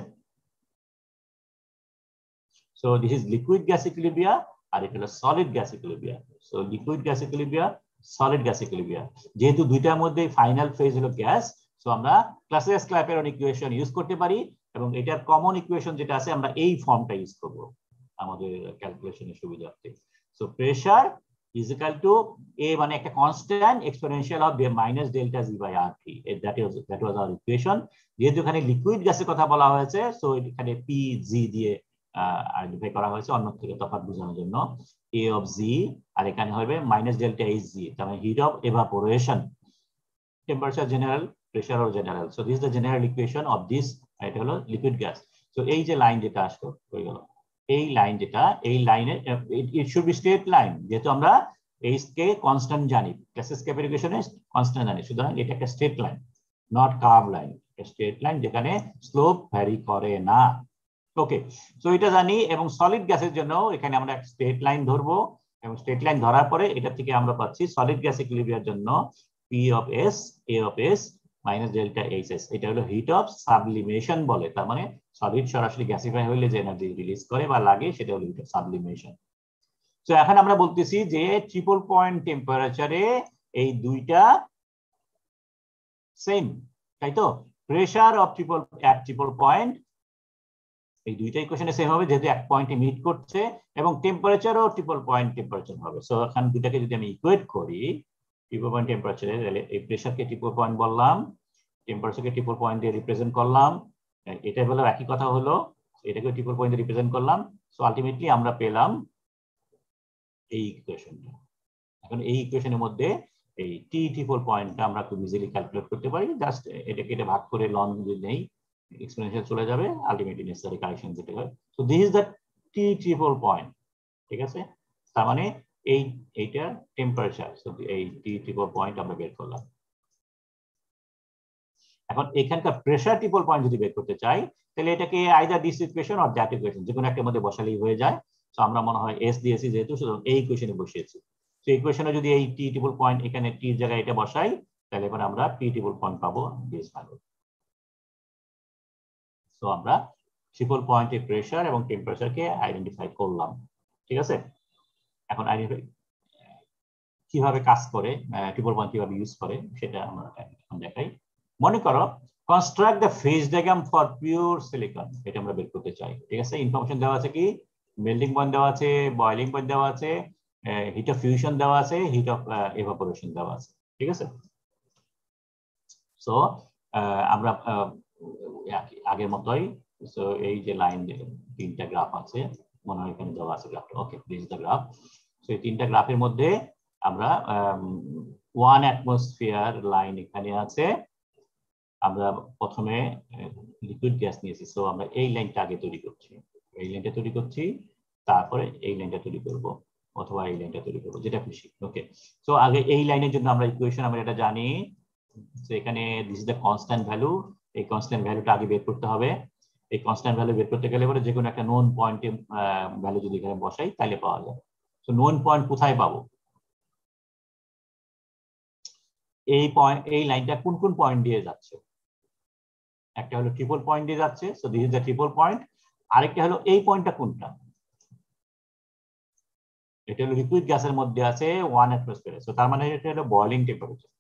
So this is liquid gas equilibrium আর এটা হলো solid gas equilibrium. So liquid gas equilibrium, solid gas equilibrium, যেহেতু দুইটার মধ্যে ফাইনাল ফেজ হলো গ্যাস, সো আমরা ক্লাপেরন ইকুয়েশন ইউজ করতে পারি, এবং এটার কমন ইকুয়েশন যেটা আছে আমরা এই ফর্মটা ইউজ করব আমাদের ক্যালকুলেশনের সুবিধার্থে। So pressure is equal to a মানে একটা constant exponential of minus delta G by R T, that was our equation. যেহেতু এখানে লিকুইড গ্যাসের কথা বলা হয়েছে, সো এখানে পি জি দিয়ে আইডেন্টিফাই করা হয়েছে অন্য থেকে তফাৎ বোঝানোর জন্য, a of z, আর এখানে হবে মাইনাস ডেল্টা এইচ জি, তার মানে hit of evaporation, temperature general, pressure or general. So this is the general equation of this, এটা হলো লিকুইড গ্যাস। সো এই যে লাইন যেটা আসলো হয়ে গেল, এই লাইন যেটা, এই লাইনে it should be straight line, যেহেতু আমরা এইচ কে কনস্ট্যান্ট জানি, গ্যাসেস ক্যাপের ইকুয়েশনে কনস্ট্যান্ট জানি, সুতরাং এটা একটা straight line, not curve line, straight line যেখানে স্লোপ ভ্যারি করে না। ওকে, সো এটা জানি। এবং সলিড গ্যাসের জন্য এখানে আমরা একটা স্ট্রেট লাইন ধরবো, এবং স্ট্রেট লাইন ধরার পরে এটা থেকে আমরা পাচ্ছি সলিড গ্যাস ইকুইলিব্রিয়ামের জন্য P of S A of S minus delta H S. এটা হলো হিট অফ সাবলিমেশন বলে, তার মানে সলিড সরাসরি গ্যাসিফাই হইলে যে এনার্জি রিলিজ করে বা লাগে সেটা হলো হিট অফ সাবলিমেশন। তো এখন আমরা বলতেছি যে ট্রিপল পয়েন্ট টেম্পারেচারে এই দুইটা সেম, তাই তো? প্রেসার অফ ট্রিপল পয়েন্ট এই দুইটা ইকুয়েশনে সেম হবে যেহেতু এক পয়েন্টে মিট করছে, এবং টেম্পারেচারও ট্রিপল পয়েন্ট টেম্পারেচার হবে। সো এখানে দুইটাকে যদি আমি ইকুয়েট করি, ট্রিপল পয়েন্ট টেম্পারেচারে, তাহলে এই প্রেসারকে ট্রিপল পয়েন্ট বললাম, টেম্পারেচারকে ট্রিপল পয়েন্ট দিয়ে রিপ্রেজেন্ট করলাম, এটা হলো একই কথা হলো, এটাকে ট্রিপল পয়েন্ট দিয়ে রিপ্রেজেন্ট করলাম। সো আলটিমেটলি আমরা পেলাম এই ইকুয়েশনটা। এখন এই ইকুয়েশনের মধ্যে এই টি ট্রিপল পয়েন্টটা আমরা খুব ইজিলি ক্যালকুলেট করতে পারি, জাস্ট এটাকে এটা ভাগ করে লন যদি নেই এক্সপোনেনশিয়াল চলে যাবে, আলটিমেটলি নেসেসারি কারেকশন যেটা হয়। So this is the T triple point, ঠিক আছে? তার মানে এইটা টেম্পারেচার, সো এই টি ট্রিপল পয়েন্ট আমরা বের করলাম। এখন এখানকার প্রেসার ট্রিপল পয়েন্ট যদি বের করতে চাই, তাহলে এটাকে either this equation or that equation যে কোনো একটা মধ্যে বসালেই হয়ে যায়। সো আমরা মনে হয় এস দিয়েছি যেহেতু, সুতরাং এই ইকুয়েশনে বসিয়েছি। সো ইকুয়েশনে যদি এই টি ট্রিপল পয়েন্ট এখানে টি এর জায়গায় এটা বসাই, তাহলে এবার আমরা পি ট্রিপল পয়েন্ট পাবো দিস ভ্যালু। সো আমরা ট্রিপল পয়েন্টের প্রেসার এবং টেম্পারেচারকে আইডেন্টিফাই করলাম, ঠিক আছে? এখন আইডেন্টিফাই কিভাবে কাজ করে, ট্রিপল পয়েন্ট কিভাবে ইউজ করে সেটা আমরা এখন দেখাই। মনে করো construct the phase diagram for pure silicon, এটা আমরা বের করতে চাই, ঠিক আছে? ইনফরমেশন দেওয়া আছে কি, মেল্টিং পয়েন্ট দেওয়া আছে, বয়লিং পয়েন্ট দেওয়া আছে, হিট অফ ফিউশন দেওয়া আছে, হিট অফ এভাপোরেশন দেওয়া আছে, ঠিক আছে? সো আমরা আগের মতোই, সো এই যে লাইন তিনটা গ্রাফ আছে, মনে হয় এখানে দেওয়া আছে গ্রাফটা। Okay, this is the graph. So এই তিনটা গ্রাফের মধ্যে আমরা 1 অ্যাটমসফিয়ার লাইন এখানে আছে। আমরা প্রথমে লিকুইড গ্যাস নিয়েছি, সো আমরা এই লাইনটা আগে তৈরি করছি, এই লাইনটা তৈরি করছি, তারপরে এই লাইনটা তৈরি করব, অথবা এই লাইনটা তৈরি করব, যেটা খুশি। ওকে, সো আগে এই লাইনের জন্য আমরা ইকুয়েশন আমরা এটা জানি। সো এখানে this is the constant value, এই কনস্ট্যান্ট ভ্যালুটা আগে বের করতে হবে। এই কনস্ট্যান্ট ভ্যালু বের করতে গেলে পরে যে কোনো একটা নোন পয়েন্টে ভ্যালু যদি এখানে বসাই তাহলে পাওয়া যায়। সো নোন পয়েন্ট কোথায় পাবো? এই পয়েন্ট, এই লাইনটা কোন কোন পয়েন্ট দিয়ে যাচ্ছে? একটা হলো ট্রিপল পয়েন্ট দিয়ে যাচ্ছে, so this is the triple point. আরেকটা হলো এই পয়েন্টটা কোনটা? এটা হলো লিকুইড গ্যাসের মধ্যে আছে 1 অ্যাটমসফিয়ার, সো তার মানে এটা হলো boiling temperature.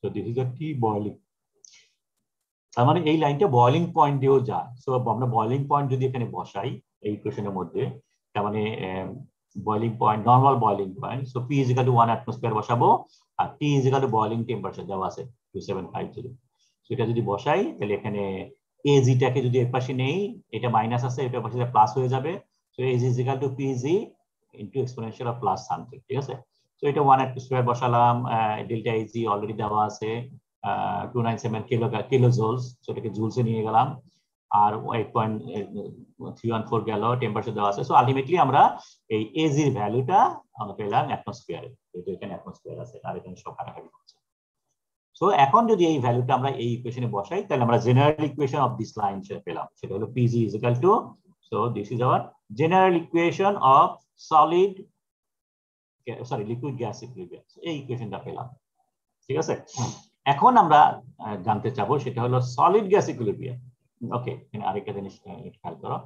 So this is the T boiling, তার মানে এই লাইনটা বয়লিং পয়েন্ট দিয়েও যায়। সো আমরা বয়লিং পয়েন্ট যদি এখানে বসাই এই ইকুয়েশনের মধ্যে, তার মানে boiling point, normal boiling point, so P is equal to 1 atmosphere বসাবো, আর T is equal to boiling temperature দেওয়া আছে 2750। সো এটা যদি বসাই তাহলে এখানে এজিটাকে যদি এর পাশে নেই, এটা মাইনাস আছে, এটা পাশে প্লাস হয়ে যাবে। So as is equal to PG into exponential of plus something, ঠিক আছে? সো এটা 1 অ্যাটমসফিয়ার বসালাম, ডেল্টা এজি অলরেডি দেওয়া আছে 297 কিলো জুলস, সেটাকে জুলসে নিয়ে গেলাম, আর 8.314 গেল, টেম্পারেচার দেওয়া আছে। সো আলটিমেটলি আমরা এই এজি এর ভ্যালুটা আমরা পেলাম অ্যাটমসফিয়ারে, যেহেতু এখানে অ্যাটমসফিয়ার আছে আর এখানে সব কাটাকাটি হচ্ছে। সো এখন যদি এই ভ্যালুটা আমরা এই ইকুয়েশনে বসাই, তাহলে আমরা general equation of this line সেটা পেলাম, সেটা হলো PG is equal to, so this is our general equation of liquid gas equilibrium, এই ইকুয়েশনটা পেলাম, ঠিক আছে? এখন আমরা জানতে চাবো সেটা হলো সলিড গ্যাস ইকুইলিব্রিয়াম। ওকে, এখানে আরেকটা জিনিস খেয়াল করো,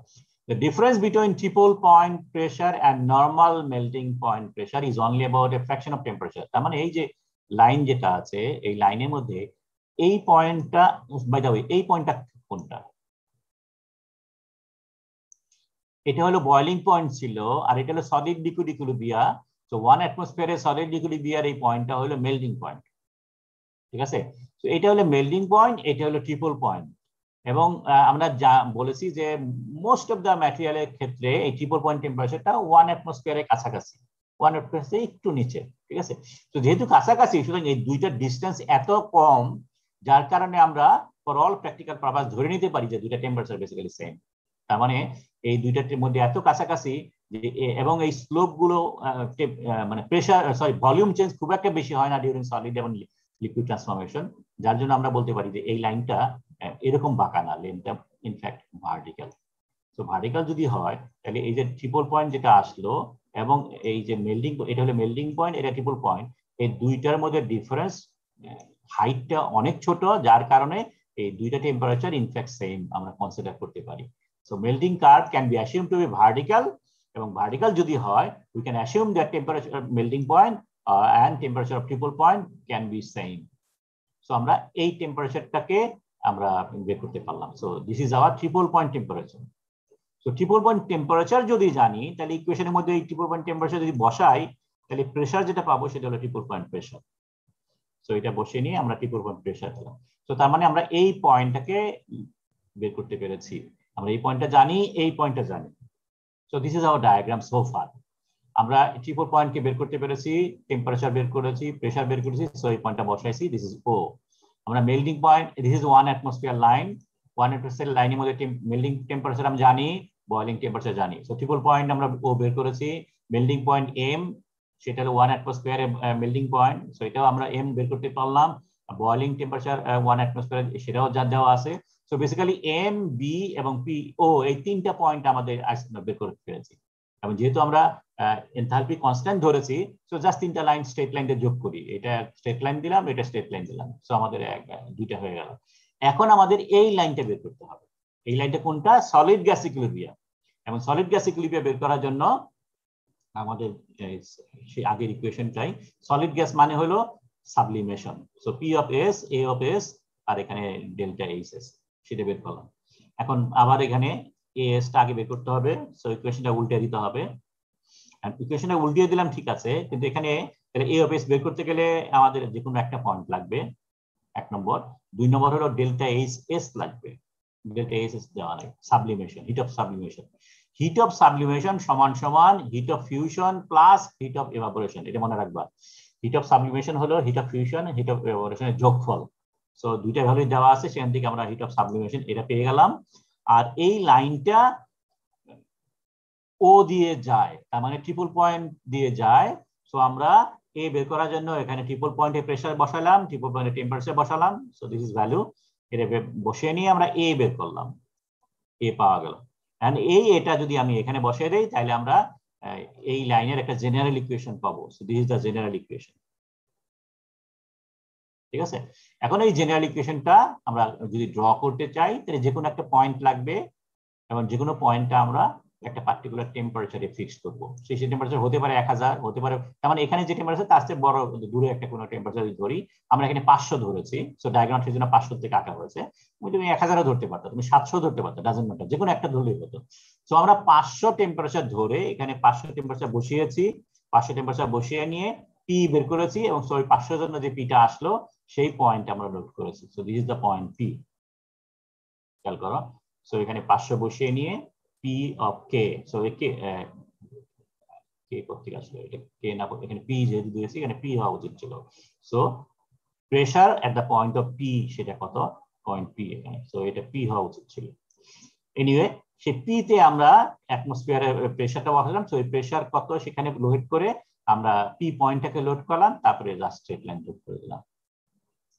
the difference between triple point pressure and normal melting point pressure is only about a fraction of temperature। তার মানে এই যে লাইন যেটা আছে, এই লাইনের মধ্যে এই পয়েন্টটা, বাই দ্য ওয়ে এই পয়েন্টটা কোনটা? এটা হলো বয়লিং পয়েন্ট ছিল, আর এটা হলো সলিড লিকুইড ইকুইলিব্রিয়াম। সো 1 অ্যাটমসফিয়ারে সলিড লিকুইড ইকুইলিব্রিয়াম এই পয়েন্টটা হলো মেল্টিং পয়েন্ট, ঠিক আছে? তো এটা হলো মেল্টিং পয়েন্ট, এটা হলো ট্রিপল পয়েন্ট। এবং আমরা যা বলেছি যে মোস্ট অফ দ্য ম্যাটেরিয়ালের ক্ষেত্রে এই ট্রিপল পয়েন্ট টেম্পারেচারটা 1 অ্যাটমসফিয়ারের কাছাকাছি, 1 অ্যাটমসফিয়ার একটু নিচে, ঠিক আছে? তো যেহেতু কাছাকাছি, সুতরাং এই দুইটার ডিস্টেন্স এত কম, যার কারণে আমরা ফর অল প্র্যাকটিক্যাল পারপাস ধরে নিতে পারি যে দুইটা টেম্পারেচার বেসিক্যালি সেম। তার মানে এই দুইটার মধ্যে এত কাছাকাছি এবং এই স্লোপ গুলো মানে প্রেসার ভলিউম চেঞ্জ খুব একটা বেশি হয় না ডিউরিং সলিড এবং লিকুইড ট্রান্সফরমেশন, যার জন্য আমরা বলতে পারি যে এই লাইনটা এরকম বাঁকা না, লেনটা ইনফ্যাক্ট ভার্টিক্যাল। তো ভার্টিক্যাল যদি হয় তাহলে এই যে ট্রিপল পয়েন্ট যেটা আসলো এবং এই যে মেল্টিং, এটা হলো মেল্টিং পয়েন্ট, এটা ট্রিপল পয়েন্ট, এই দুইটার মধ্যে ডিফারেন্স হাইটটা অনেক ছোট, যার কারণে এই দুইটা টেম্পারেচার ইনফ্যাক্ট সেম আমরা কনসিডার করতে পারি। So melting curve can be assumed to be vertical, এবং ভার্টিক্যাল যদি হয় we can assume that temperature melting point and temperature of triple point can be same. So আমরা এই টেম্পারেচারটাকে আমরা বের করতে পারলাম। So this is our triple point temperature. So triple point temperature যদি জানি তাহলে ইকুয়েশনের মধ্যে এই triple point temperature যদি বসাই তাহলে প্রেসার যেটা পাবো সেটা হলো triple point pressure. So এটা বসিয়ে নিয়ে আমরা triple point pressure পেলাম। So তার মানে আমরা এই পয়েন্টটাকে বের করতে পেরেছি, আমরা এই পয়েন্টটা জানি, এই পয়েন্টটা জানি। So this is our diagram so far. আমরা ট্রিপল পয়েন্টকে বের করতে পেরেছি, টেম্পারেচার বের করেছি, প্রেসার বের করেছি, সো এই পয়েন্টটা বসাইছি, দিস ইজ ও। আমরা melting point, this is 1 atmosphere line, 1 atmosphere লাইনের মধ্যে মেল্টিং টেম্পারেচার আমরা জানি, বয়লিং টেম্পারেচার জানি। সো ট্রিপল পয়েন্ট আমরা ও বের করেছি, মেল্টিং পয়েন্ট এম, সেটা হলো 1 অ্যাটমসফিয়ারের মেল্টিং পয়েন্ট, সো এটাও আমরা এম বের করতে পারলাম। বয়লিং টেম্পারেচার 1 অ্যাটমসফিয়ার, সেটাও যা দেওয়া আছে। সো বেসিক্যালি এম, বি এবং পি, ও, এই তিনটা পয়েন্ট আমাদের বের করতে পেরেছি। এবং যেহেতু আমরা এনথালপি কনস্ট্যান্ট ধরেছি, সো জাস্ট তিনটা লাইন স্ট্রেট লাইনটা যোগ করি, এটা স্ট্রেট লাইন দিলাম, এটা স্ট্রেট লাইন দিলাম, সো আমাদের দুইটা হয়ে গেল। এখন আমাদের এই লাইনটা বের করতে হবে। এই লাইনটা কোনটা? Solid gas equilibrium. এবং সলিড গ্যাস ইকুইলিব্রিয়াম বের করার জন্য আমাদের সেই আগের ইকুয়েশনটাই, সলিড গ্যাস মানে হলো sublimation. So P of S, A of S, আর এখানে ডেল্টা এইচ এস, সেটা বের করলাম। এখন আবার এখানে এস টা আগে বের করতে হবে, সো ইকুয়েশনটা উল্টে দিতে হবে। ইকুয়েশনটা উল্টিয়ে দিলাম, ঠিক আছে, কিন্তু এখানে এ অফ এস বের করতে গেলে আমাদের যে কোনো একটা পয়েন্ট লাগবে, 1 নম্বর। 2 নম্বর হলো ডেল্টা এইচ এস লাগবে, ডেল্টা এইচ এস দেওয়া নাই, sublimation, heat of sublimation. Heat of sublimation সমান সমান heat of fusion plus heat of evaporation, এটা মনে রাখবা। হিট অফ সাবলিমেশন হলো heat of fusion, heat of এভাপোরেশনের যোগফল। সো দুইটা ভ্যালু দেওয়া আছে, সেখান থেকে আমরা হিট অফ সাবলিমেশন এটা পেয়ে গেলাম। আর এই লাইনটা ও দিয়ে যায়, তার মানে ট্রিপল পয়েন্ট দিয়ে যায়। সো আমরা এ বের করার জন্য এখানে ট্রিপল পয়েন্টে প্রেসার বসালাম, ট্রিপল পয়েন্টে টেম্পারেচার বসালাম, সো দিস ইজ ভ্যালু। এটা বসিয়ে নিয়ে আমরা এ বের করলাম, এ পাওয়া গেল। এন্ড এটা যদি আমি এখানে বসিয়ে দেই তাহলে আমরা এই লাইনের একটা জেনারেল ইকুয়েশন পাবো। So this is the general equation, ঠিক আছে। এখন এই জেনারেল ইকুয়েশনটা আমরা যদি ড্র করতে চাই তাহলে যে কোনো একটা পয়েন্ট লাগবে, এবং যে কোনো পয়েন্টটা আমরা একটা পার্টিকুলার টেম্পারেচারে ফিক্স করবো। সেই টেম্পারেচার হতে পারে 1000, হতে পারে, তার মানে এখানে যে টেম্পারেচার তার চেয়ে বড় দূরে একটা কোনো টেম্পারেচার ধরি, আমরা এখানে 500 ধরেছি। সো ডায়াগ্রামটার জন্য 500 থেকে আঁকা হয়েছে। তুমি 1000ও ধরতে পারতো, তুমি 700 ধরতে পারতো, ডাজন্ট ম্যাটার, যে কোনো একটা ধরলেই হতো। সো আমরা 500 টেম্পারেচার ধরে এখানে 500 টেম্পারেচার বসিয়েছি, 500 টেম্পারেচার বসিয়ে নিয়ে পি বের করেছি, এবং সো ওই 500 জন্য যে পিটা আসলো সেই পয়েন্ট আমরা নোট করেছি। So this is the point P, খেয়াল করো। সো এখানে 500 বসিয়ে নিয়ে পি অফ কে, সো কে করতে আসলে এটা কে না, এখানে পি যেহেতু দিয়েছি এখানে পি হওয়া উচিত ছিল। So pressure at the point of P, সেটা কত? পয়েন্ট পি এখানে, সো এটা পি হওয়া উচিত ছিল। এনিওয়ে, সেই পি তে আমরা অ্যাটমসফিয়ারের প্রেসারটা বসালাম, সো এই প্রেসার কত সেখানে লোড করে আমরা পি পয়েন্টটাকে লোড করলাম, তারপরে জাস্ট স্ট্রেট লাইন যোগ করে দিলাম।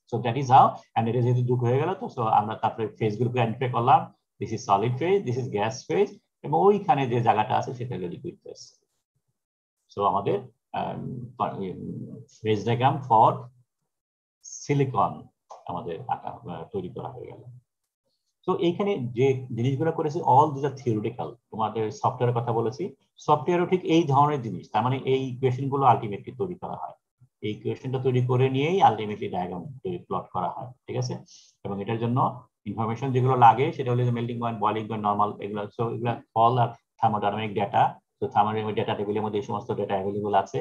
So that is how, and এটা যেহেতু যোগ হয়ে গেল, তো সো আমরা তারপরে ফেজ গুলোকে আইডেন্টিফাই করলাম, this is solid phase, this is gas phase, এবং ওইখানে যে জায়গাটা আছে সেটা হলো লিকুইড ফেজ। সো আমাদের ফেজ ডায়াগ্রাম ফর সিলিকন আমাদের তৈরি করা হয়ে গেল। তো এইখানে যে জিনিসগুলো করেছি অল দিস আর থিওরিটিক্যাল। তোমাদের সফটওয়্যারের কথা বলেছি, সফটওয়্যারও ঠিক এই ধরনের জিনিস, তার মানে এই ইকুয়েশন গুলো আলটিমেটলি তৈরি করা হয়, এই ইকুয়েশনটা তৈরি করে নিয়েই আলটিমেটলি ডায়াগ্রাম তৈরি প্লট করা হয়, ঠিক আছে। এবং এটার জন্য ইনফরমেশন যেগুলো লাগে সেটা হলো যে melting point, boiling point, normal, এগুলো। সো এগুলো অল আর থার্মোডাইনামিক ডাটা। তো থার্মোডাইনামিক ডাটা টেবিলের মধ্যে এই সমস্ত ডাটা অ্যাভেলেবল আছে,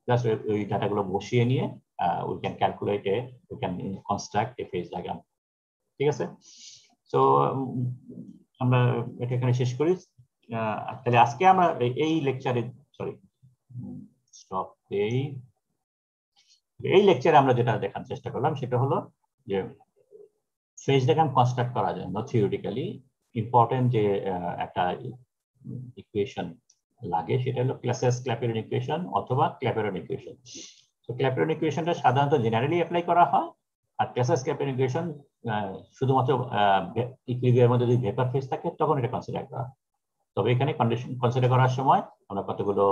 জাস্ট ওই ডাটাগুলো বসিয়ে নিয়ে we can calculate A, we can construct A phase diagram, ঠিক আছে। সো আমরা এটা এখানে শেষ করি। তাহলে আজকে আমরা এই লেকচারে, সরি স্টপ, এই লেকচারে আমরা যেটা দেখার চেষ্টা করলাম সেটা হলো যে ফেজ ডায়াগ্রাম কনস্ট্রাক্ট করার জন্য থিওরিটিক্যালি ইম্পর্টেন্ট যে একটা ইকুয়েশন লাগে সেটা হলো ক্লাসেস ক্ল্যাপেরন ইকুয়েশন অথবা ক্ল্যাপেরন ইকুয়েশন। তো ক্ল্যাপেরন ইকুয়েশনটা সাধারণত জেনারেলি অ্যাপ্লাই করা হয়, আর ক্লাসেস ক্ল্যাপেরন ইকুয়েশন শুধুমাত্র ইকুইলিব্রিয়ামের মধ্যে যদি ভেপার ফেজ থাকে তখন এটা কনসিডার করা। তবে এখানে কন্ডিশন কনসিডার করার সময় আমরা কতগুলো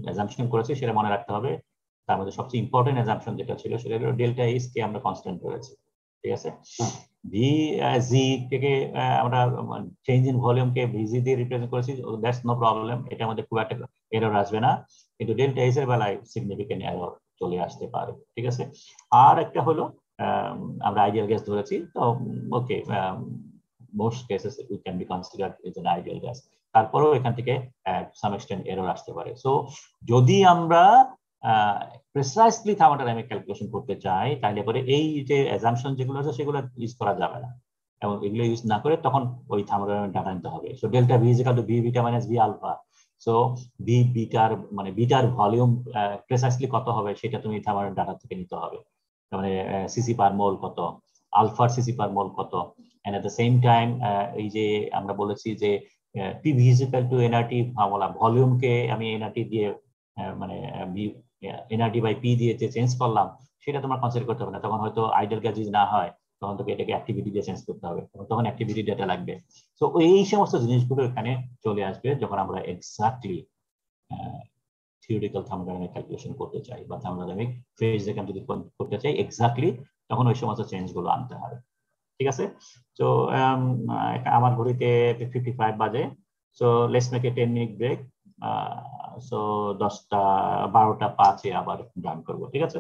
অ্যাজাম্পশন করেছি সেটা মনে রাখতে হবে। তার মধ্যে সবচেয়ে ইম্পর্টেন্ট অ্যাজাম্পশন যেটা ছিল সেটা হলো ডেল্টা এইচ কে আমরা কনস্ট্যান্ট করেছি, ঠিক আছে। ভি জি থেকে আমরা চেঞ্জ ইন ভলিউমকে ভিজি দিয়ে রিপ্রেজেন্ট করেছি, দ্যাটস নো প্রবলেম, এটার মধ্যে খুব একটা এরর আসবে না, কিন্তু ডেল্টা এইচ এর বেলায় সিগনিফিকেন্ট এরর চলে আসতে পারে, ঠিক আছে। আর একটা হলো আমরা আইডিয়াল গ্যাস ধরেছি, তো ওকে most cases it can be considered as an ideal gas, তারপরেও এখান থেকে some extent error আসতে পারে। সো যদি আমরা প্রিসাইসলি থার্মোডাইনামিক ক্যালকুলেশন করতে চাই তাহলে পরে এই যে অ্যাজাম্পশন যেগুলো আছে সেগুলো ইউজ করা যাবে না, এবং এগুলো ইউজ না করে তখন ওই থার্মোডাইনামিক ডাটা নিতে হবে। So delta V is equal to V beta minus V alpha. So V বিটার মানে বিটার ভলিউম প্রিসাইসলি কত হবে সেটা তুমি থার্মোডাইনামিক ডাটা থেকে নিতে হবে, মানে সিসি পার মোল কত, আলফার সিসি পার মোল কত, and at the same time এই যে আমরা বলেছি যে PV is equal to nRT formula, ভলিউমকে আমি nRT দিয়ে মানে nRT বাই P দিয়ে যে চেঞ্জ করলাম সেটা তোমার কনসিডার করতে হবে না, তখন হয়তো আইডিয়াল গ্যাস যদি না হয় তখন তোকে এটাকে অ্যাক্টিভিটি দিয়ে চেঞ্জ করতে হবে, তখন অ্যাক্টিভিটি ডেটা লাগবে। সো এই সমস্ত জিনিসগুলো এখানে চলে আসবে যখন আমরা এক্স্যাক্টলি থিওরিটিক্যাল থার্মোডাইনামিক ক্যালকুলেশন করতে চাই বা থার্মোডাইনামিক ফেজ ডায়াগ্রাম যদি করতে চাই এক্স্যাক্টলি, তখন ওই সমস্ত চেঞ্জগুলো আনতে হবে, ঠিক আছে। তো আমার ঘড়িতে 55 বাজে, so let's make a 10 minute break. So 12:05 আবার রান করবো, ঠিক আছে।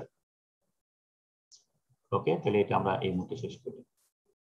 ওকে, তাহলে এটা আমরা এই মুহূর্তে শেষ করি।